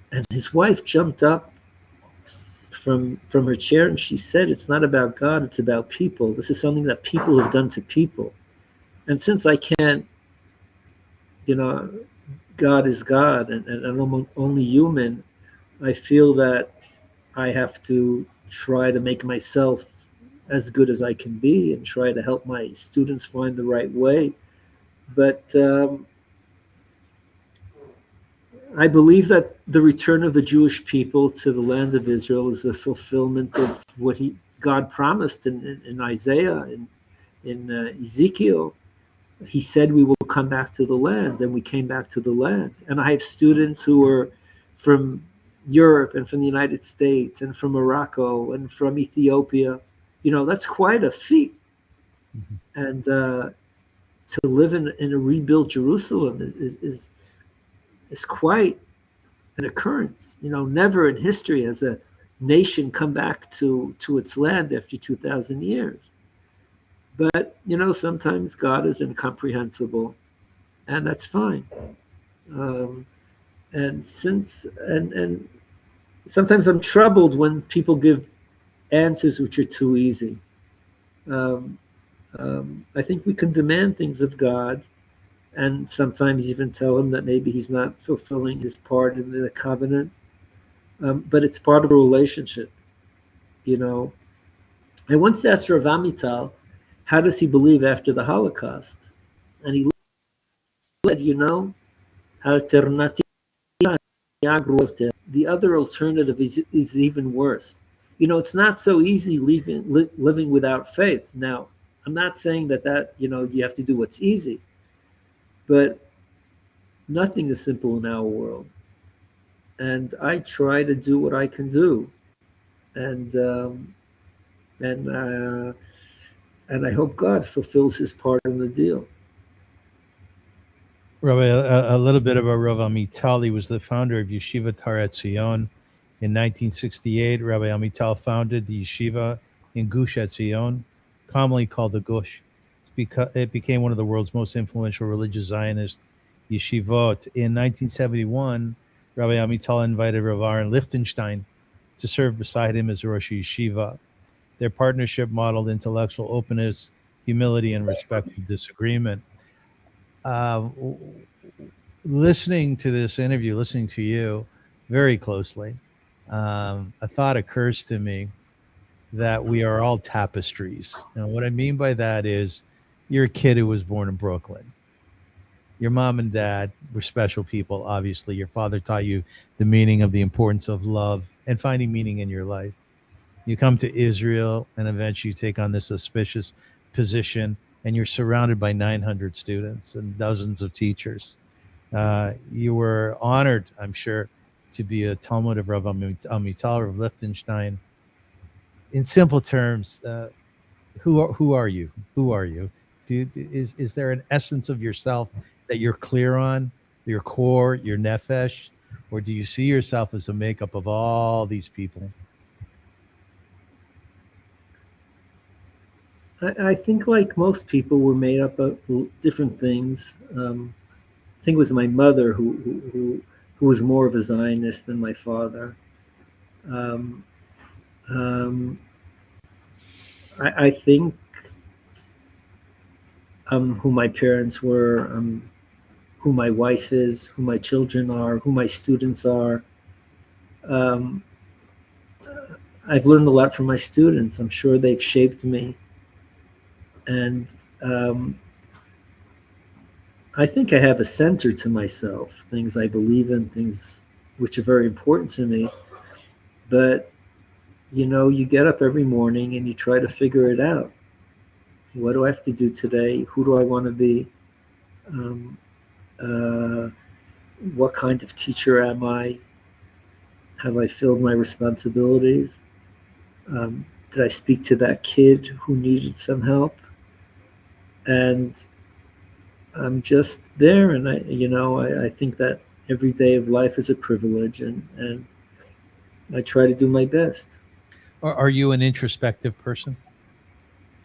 And his wife jumped up from her chair and she said, it's not about God, it's about people. This is something that people have done to people. And since I can't, God is God and I'm only human, I feel that I have to try to make myself as good as I can be and try to help my students find the right way. But I believe that the return of the Jewish people to the land of Israel is a fulfillment of what God promised in Isaiah, in Ezekiel. He said we will come back to the land, and we came back to the land. And I have students who are from Europe and from the United States and from Morocco and from Ethiopia. That's quite a feat. Mm-hmm. And to live in a rebuilt Jerusalem is quite an occurrence. Never in history has a nation come back to its land after 2,000 years. But, sometimes God is incomprehensible, and that's fine. And sometimes I'm troubled when people give answers which are too easy. I think we can demand things of God, and sometimes even tell him that maybe he's not fulfilling his part in the covenant. But it's part of a relationship. I once asked Rav Amital, how does he believe after the Holocaust? And he said, alternative, the other alternative is even worse. It's not so easy living without faith. Now, I'm not saying that you have to do what's easy, but nothing is simple in our world. And I try to do what I can do. And I hope God fulfills his part in the deal. Rabbi, a little bit about Rav Amital. He was the founder of Yeshiva Tarat Zion. In 1968, Rabbi Amital founded the yeshiva in Gush Etzion, commonly called the Gush. It became one of the world's most influential religious Zionist yeshivot. In 1971, Rabbi Amital invited Rav Aaron Lichtenstein to serve beside him as Rosh Yeshiva. Their partnership modeled intellectual openness, humility, and respect for disagreement. Listening to this interview, listening to you very closely, a thought occurs to me that we are all tapestries. And what I mean by that is you're a kid who was born in Brooklyn. Your mom and dad were special people, obviously. Your father taught you the meaning of the importance of love and finding meaning in your life. You come to Israel and eventually you take on this auspicious position, and you're surrounded by 900 students and dozens of teachers. You were honored, I'm sure, to be a Talmud of Rav Amital, Rav Lichtenstein. In simple terms, who are you? Who are you? Is there an essence of yourself that you're clear on, your core, your nefesh, or do you see yourself as a makeup of all these people? I think, like most people, we're made up of different things. I think it was my mother who was more of a Zionist than my father. I think who my parents were, who my wife is, who my children are, who my students are. I've learned a lot from my students. I'm sure they've shaped me. And I think I have a center to myself, things I believe in, things which are very important to me. But, you get up every morning and you try to figure it out. What do I have to do today? Who do I want to be? What kind of teacher am I? Have I filled my responsibilities? Did I speak to that kid who needed some help? And I'm just there, and I think that every day of life is a privilege, and I try to do my best. Are you an introspective person?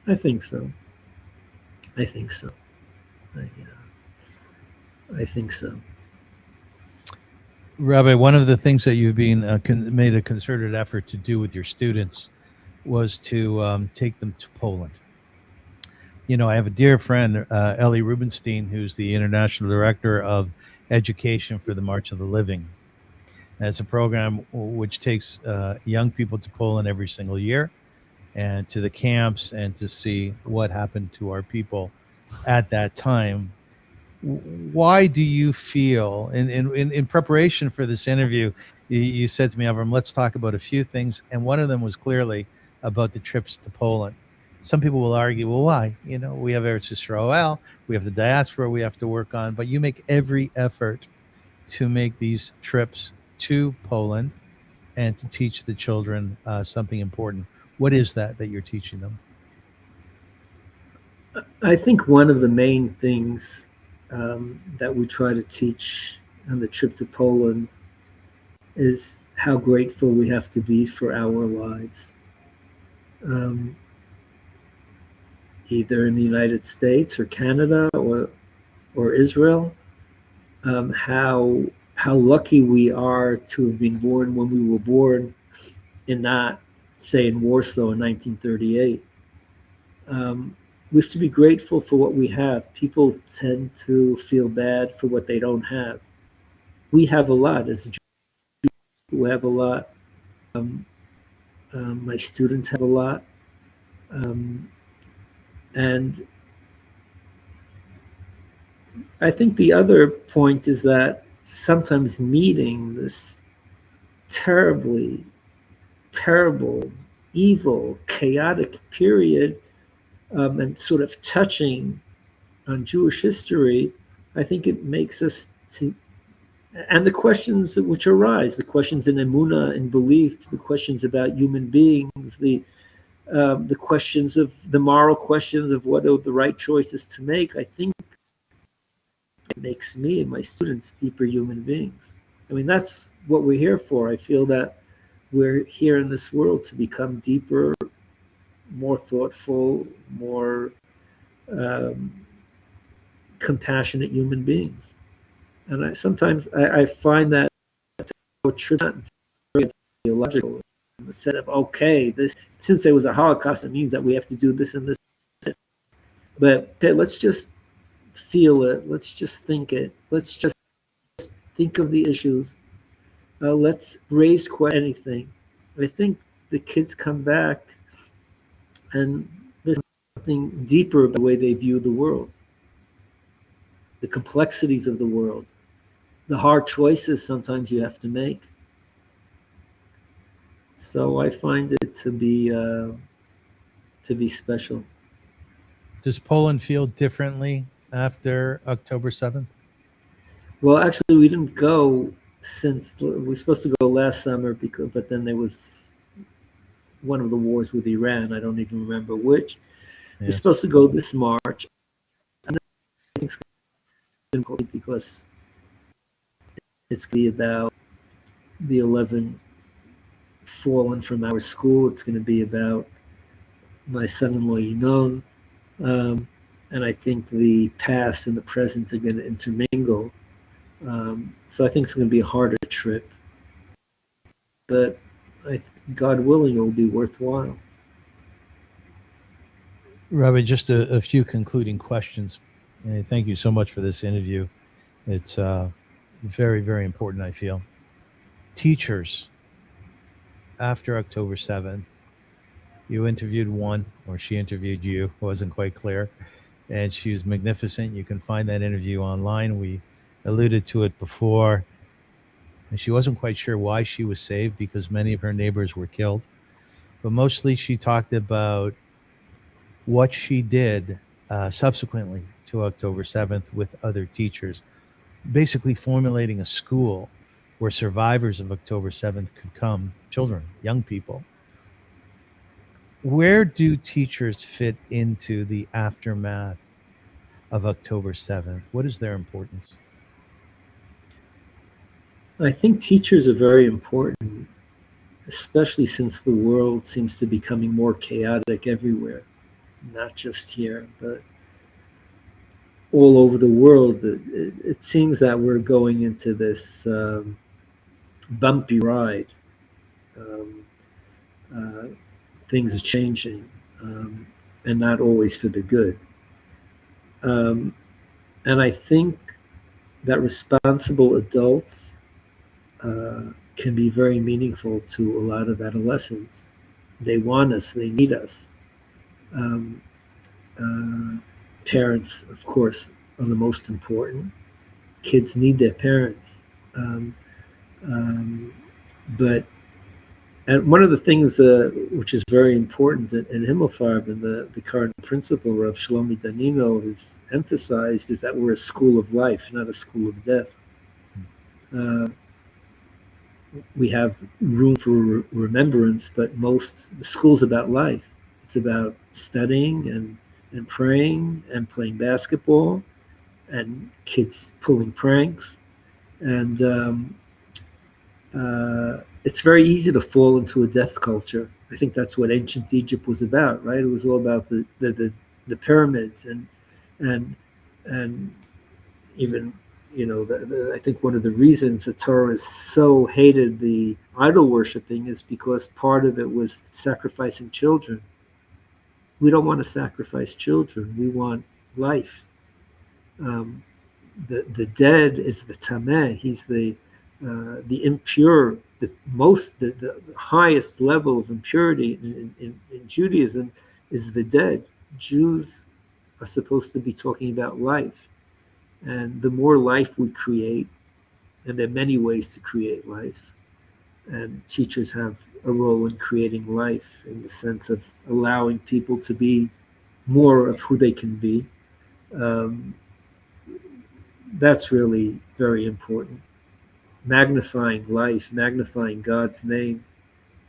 I think so. I think so. Rabbi, one of the things that you've been made a concerted effort to do with your students was to take them to Poland. You know, I have a dear friend, Ellie Rubenstein, who's the international director of education for the March of the Living. That's a program which takes young people to Poland every single year and to the camps and to see what happened to our people at that time. Why do you feel, in preparation for this interview, you said to me, Avram, let's talk about a few things. And one of them was clearly about the trips to Poland. Some people will argue, well, why? You know, we have Eretz Yisrael, we have the diaspora we have to work on, but you make every effort to make these trips to Poland and to teach the children something important. What is that you're teaching them? I think one of the main things that we try to teach on the trip to Poland is how grateful we have to be for our lives. Either in the United States or Canada or Israel, how lucky we are to have been born when we were born, and not, say, in Warsaw in 1938. We have to be grateful for what we have. People tend to feel bad for what they don't have. We have a lot. As Jews, we have a lot. My students have a lot. And I think the other point is that sometimes meeting this terrible, evil, chaotic period and sort of touching on Jewish history, I think it makes us to, and the questions which arise, the questions in emunah and belief, the questions about human beings, the questions of the moral questions of what are the right choices to make, I think it makes me and my students deeper human beings. I mean, that's what we're here for. I feel that we're here in this world to become deeper, more thoughtful, more compassionate human beings. And sometimes I find that not very theological in the sense of, okay, this, since there was a Holocaust, it means that we have to do this and this. But okay, let's just feel it. Let's just think it. Let's just think of the issues. Let's raise anything. I think the kids come back and there's something deeper about the way they view the world, the complexities of the world, the hard choices sometimes you have to make. So I find it to be special. Does Poland feel differently after October 7th? Well, actually, we didn't go since we were supposed to go last summer, but then there was one of the wars with Iran. I don't even remember which. Yes. We're supposed to go this March. I think it's going to be because it's going to be about the 11 fallen from our school. It's going to be about my son-in-law, Yinon. And I think the past and the present are going to intermingle. So I think it's going to be a harder trip. But God willing, it will be worthwhile. Rabbi, just a few concluding questions. And thank you so much for this interview. It's very, very important, I feel. Teachers, after October 7th, you interviewed one, or she interviewed you, wasn't quite clear. And she was magnificent. You can find that interview online. We alluded to it before. And she wasn't quite sure why she was saved, because many of her neighbors were killed. But mostly she talked about what she did subsequently to October 7th with other teachers, basically formulating a school where survivors of October 7th could come, children, young people. Where do teachers fit into the aftermath of October 7th? What is their importance? I think teachers are very important, especially since the world seems to be becoming more chaotic everywhere, not just here, but all over the world. It seems that we're going into this bumpy ride. Um, uh, Things are changing, and not always for the good. Um, and I think that responsible adults can be very meaningful to a lot of adolescents. They want us, they need us. Um, uh, Parents, of course, are the most important. Kids need their parents. Um, um, but and one of the things which is very important in Himmelfarb and the cardinal principle of Shlomi Danino has emphasized is that we're a school of life, not a school of death. Uh, we have room for remembrance, but most the school's about life. It's about studying and praying and playing basketball and kids pulling pranks. And it's very easy to fall into a death culture. I think that's what ancient Egypt was about, right? It was all about the pyramids and and even I think one of the reasons the Torah is so hated the idol worshiping is because part of it was sacrificing children. We don't want to sacrifice children. We want life. Um, the dead is the tameh. He's the impure, the highest level of impurity in Judaism is the dead. Jews are supposed to be talking about life, and the more life we create, and there are many ways to create life, and teachers have a role in creating life in the sense of allowing people to be more of who they can be. Um, that's really very important. Magnifying life, magnifying God's name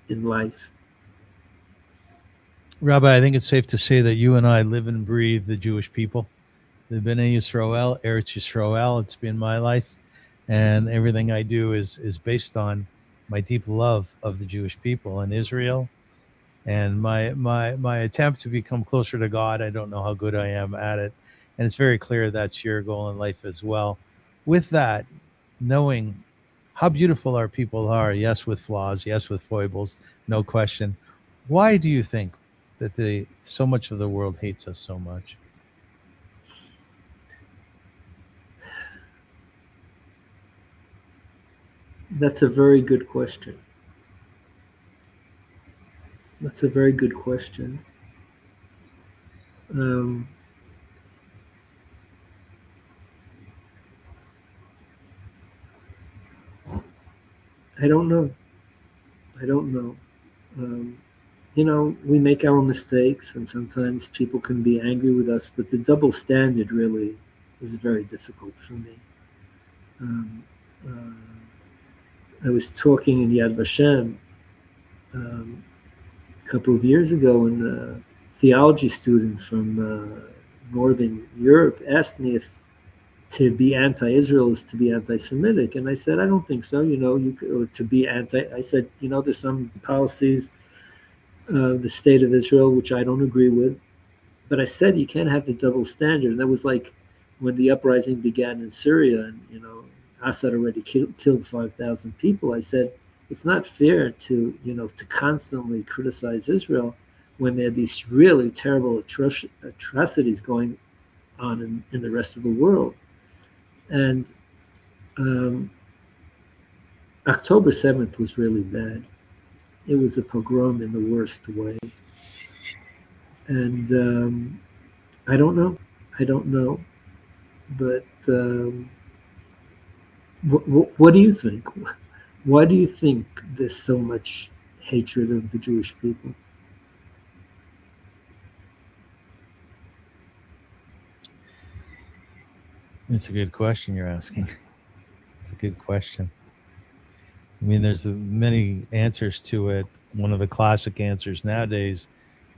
in life. Rabbi, I think it's safe to say that you and I live and breathe the Jewish people. The Bnei Yisrael, Eretz Yisrael. It's been my life, and everything I do is based on my deep love of the Jewish people and Israel, and my attempt to become closer to God. I don't know how good I am at it, and it's very clear that's your goal in life as well. With that, knowing how beautiful our people are, yes, with flaws, yes, with foibles, no question. Why do you think that so much of the world hates us so much? That's a very good question. That's a very good question. Um, I don't know. I don't know. Um, we make our mistakes, and sometimes people can be angry with us, but the double standard really is very difficult for me. Um, I was talking in Yad Vashem a couple of years ago, and a theology student from Northern Europe asked me if to be anti-Israel is to be anti-Semitic, and I said I don't think so. Or to be anti. I said there's some policies the state of Israel which I don't agree with, but I said you can't have the double standard. And that was like when the uprising began in Syria, and Assad already killed 5,000 people. I said it's not fair to constantly criticize Israel when there are these really terrible atrocities going on in the rest of the world. And October 7th was really bad. It was a pogrom in the worst way. And I don't know. I don't know. But what do you think? Why do you think there's so much hatred of the Jewish people? It's a good question you're asking. It's a good question. I mean, there's many answers to it. One of the classic answers nowadays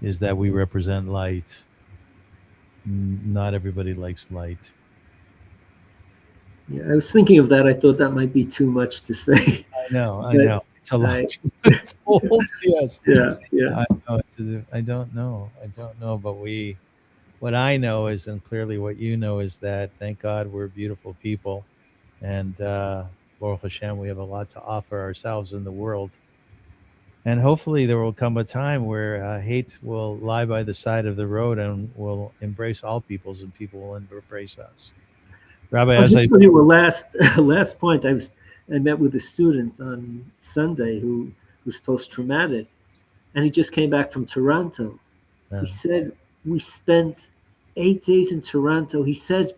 is that we represent light. Not everybody likes light. Yeah, I was thinking of that. I thought that might be too much to say. I know. It's a lot too old. Yes. Yeah. I don't know. But what I know is, and clearly what you know is that, thank God we're beautiful people, and Baruch Hashem, we have a lot to offer ourselves in the world. And hopefully there will come a time where hate will lie by the side of the road and will embrace all peoples, and people will embrace us. Rabbi, I'll as I just tell you a last point. I met with a student on Sunday who was post-traumatic, and he just came back from Toronto. He said, we spent 8 days in Toronto. He said,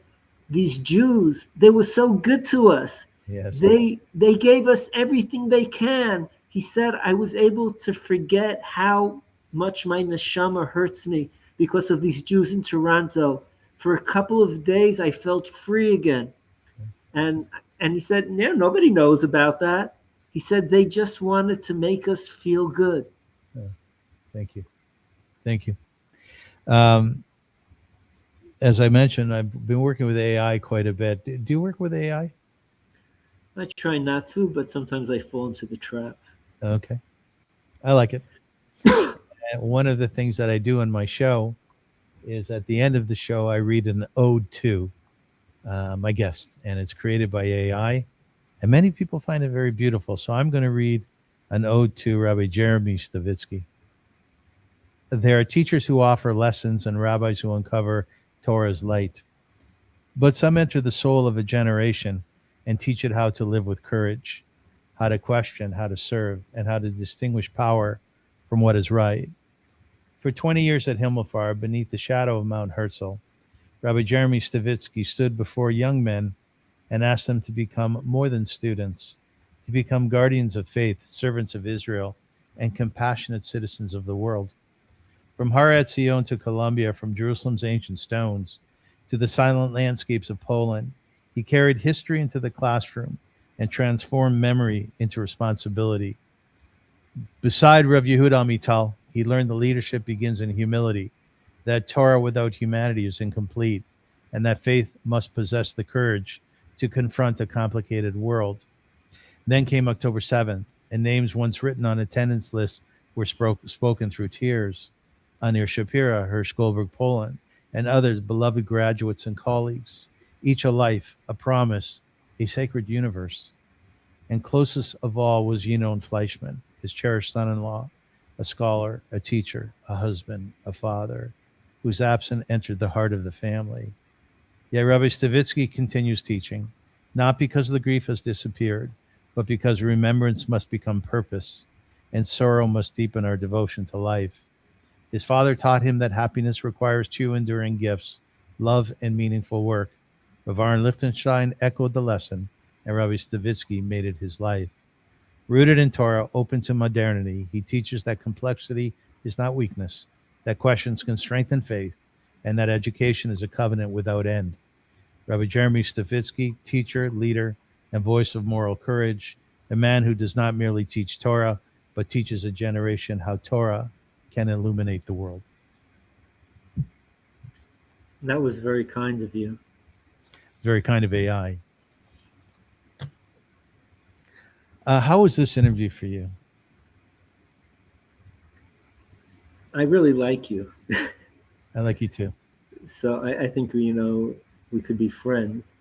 these Jews, they were so good to us. yes, They gave us everything they can. He said, I was able to forget how much my neshama hurts me because of these Jews in Toronto. For a couple of days, I felt free again. And he said, yeah, nobody knows about that. He said, they just wanted to make us feel good. Thank you. Thank you. As I mentioned, I've been working with AI quite a bit. Do you work with AI? I try not to, but sometimes I fall into the trap. Okay. I like it. And one of the things that I do in my show is at the end of the show, I read an ode to my guest, and it's created by AI. And many people find it very beautiful. So I'm going to read an ode to Rabbi Jeremy Stavisky. There are teachers who offer lessons and rabbis who uncover Torah's light. But some enter the soul of a generation and teach it how to live with courage, how to question, how to serve, and how to distinguish power from what is right. For 20 years at Himmelfarb, beneath the shadow of Mount Herzl, Rabbi Jeremy Stavisky stood before young men and asked them to become more than students, to become guardians of faith, servants of Israel, and compassionate citizens of the world. From Har Etzion to Columbia, from Jerusalem's ancient stones to the silent landscapes of Poland, he carried history into the classroom and transformed memory into responsibility. Beside Rav Yehuda Amital, he learned the leadership begins in humility, that Torah without humanity is incomplete, and that faith must possess the courage to confront a complicated world. Then came October 7th, and names once written on attendance lists were spoken through tears. Anir Shapira, Hirsch Goldberg, Poland, and others, beloved graduates and colleagues, each a life, a promise, a sacred universe. And closest of all was Yinon Fleischman, his cherished son-in-law, a scholar, a teacher, a husband, a father, whose absence entered the heart of the family. Yet Rabbi Stavisky continues teaching, not because the grief has disappeared, but because remembrance must become purpose, and sorrow must deepen our devotion to life. His father taught him that happiness requires two enduring gifts, love and meaningful work. Rav Aaron Lichtenstein echoed the lesson, and Rabbi Stavisky made it his life. Rooted in Torah, open to modernity, he teaches that complexity is not weakness, that questions can strengthen faith, and that education is a covenant without end. Rabbi Jeremy Stavisky, teacher, leader, and voice of moral courage, a man who does not merely teach Torah, but teaches a generation how Torah can illuminate the world. That was very kind of you. Very kind of AI. How was this interview for you? I really like you. I like you too. So I think, we could be friends.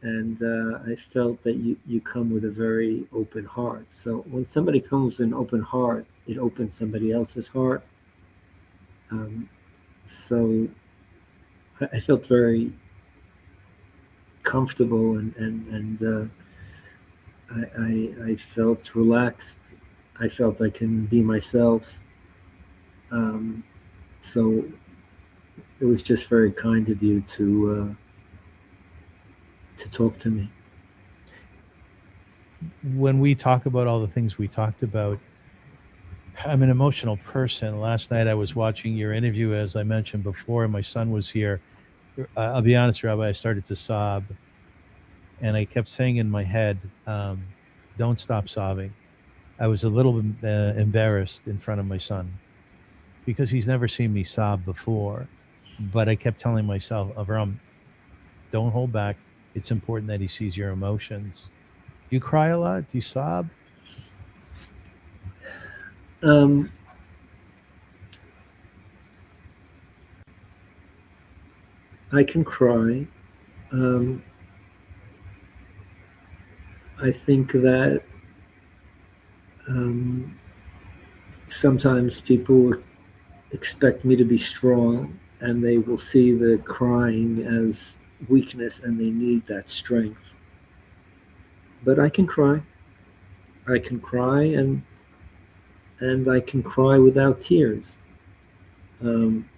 And I felt that you come with a very open heart. So when somebody comes with an open heart, it opens somebody else's heart. So I felt very comfortable and I felt relaxed. I felt I can be myself. So it was just very kind of you to talk to me. When we talk about all the things we talked about, I'm an emotional person. Last night I was watching your interview, as I mentioned before, and my son was here. I'll be honest, Rabbi, I started to sob, and I kept saying in my head, don't stop sobbing. I was a little embarrassed in front of my son because he's never seen me sob before. But I kept telling myself, Avram, don't hold back. It's important that he sees your emotions. Do you cry a lot? Do you sob? I can cry. I think that sometimes people expect me to be strong, and they will see the crying as weakness, and they need that strength. But I can cry. I can cry, and I can cry without tears. Um,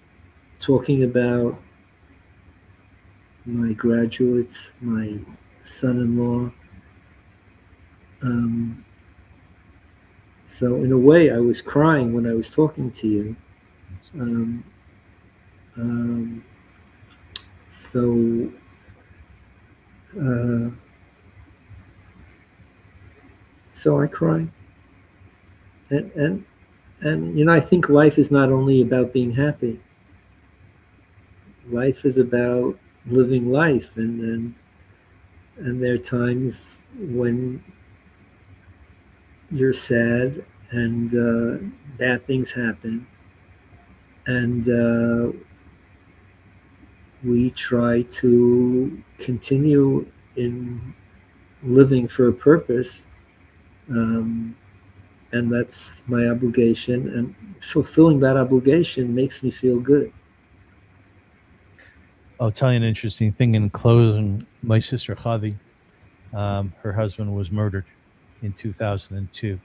Talking about my graduates, my son-in-law. Um, so in a way, I was crying when I was talking to you. Um, um, so uh, so I cry, and I think life is not only about being happy. Life is about living life, and there are times when you're sad and bad things happen, and we try to continue in living for a purpose, and that's my obligation, and fulfilling that obligation makes me feel good. I'll tell you an interesting thing in closing. My sister Chavi, her husband was murdered in 2002.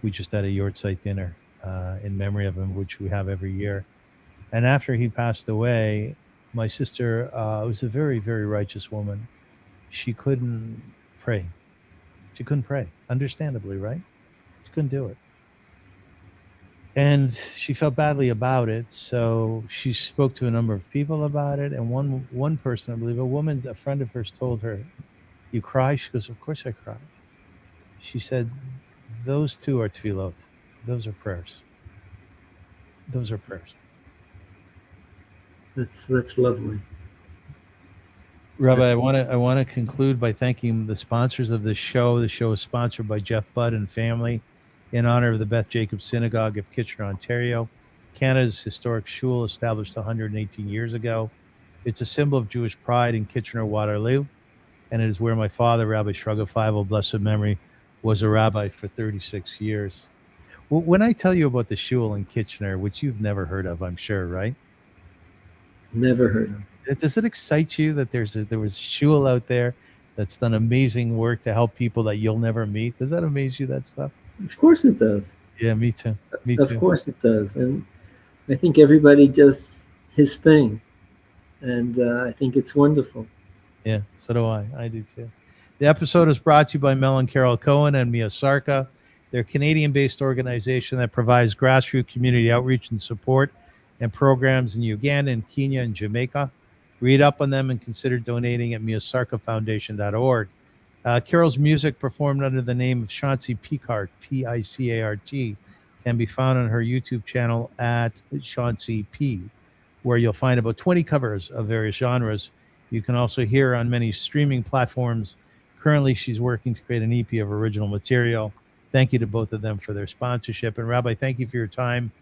We just had a yahrzeit dinner in memory of him, which we have every year. And after he passed away, my sister was a very, very righteous woman. She couldn't pray. She couldn't pray, understandably, right? She couldn't do it. And she felt badly about it, so she spoke to a number of people about it. And one person, I believe, a friend of hers, told her, "You cry?" She goes, "Of course I cry." She said, "Those two are tefillot. Those are prayers. Those are prayers." That's lovely. Rabbi, I want to conclude by thanking the sponsors of this show. The show is sponsored by Jeff Budd and family in honor of the Beth Jacobs Synagogue of Kitchener, Ontario, Canada's historic shul established 118 years ago. It's a symbol of Jewish pride in Kitchener-Waterloo, and it is where my father, Rabbi Shruga, blessed memory, was a rabbi for 36 years. Well, when I tell you about the shul in Kitchener, which you've never heard of, I'm sure, right? Never heard of. Does it excite you that there was a shul out there that's done amazing work to help people that you'll never meet? Does that amaze you, that stuff? Of course it does. Yeah, me too. Me Of too. course it does. And I think everybody does his thing. And I think it's wonderful. Yeah, so do I. I do too. The episode is brought to you by Mel and Carol Cohen and Mia Sarka. They're a Canadian-based organization that provides grassroots community outreach and support and programs in Uganda and Kenya and Jamaica. Read up on them and consider donating at miasarkafoundation.org. Carol's music, performed under the name of Chauncey Picart, P-I-C-A-R-T, can be found on her YouTube channel at Chauncey P, where you'll find about 20 covers of various genres. You can also hear her on many streaming platforms. Currently, she's working to create an EP of original material. Thank you to both of them for their sponsorship. And Rabbi, thank you for your time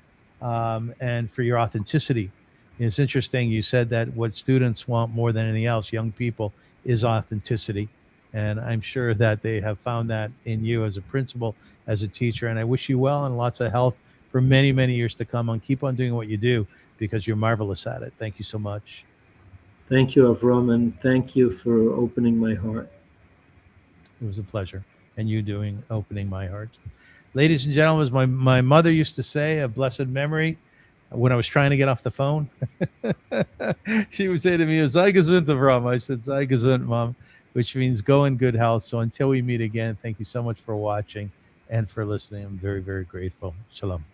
and for your authenticity. It's interesting. You said that what students want more than anything else, young people, is authenticity. And I'm sure that they have found that in you as a principal, as a teacher. And I wish you well and lots of health for many, many years to come. And keep on doing what you do because you're marvelous at it. Thank you so much. Thank you, Avrum, and thank you for opening my heart. It was a pleasure. And you opening my heart. Ladies and gentlemen, as my mother used to say, a blessed memory, when I was trying to get off the phone, she would say to me, "Sei gesund, Avram." I said, "Sei gesund, Mom," which means go in good health. So until we meet again, thank you so much for watching and for listening. I'm very, very grateful. Shalom.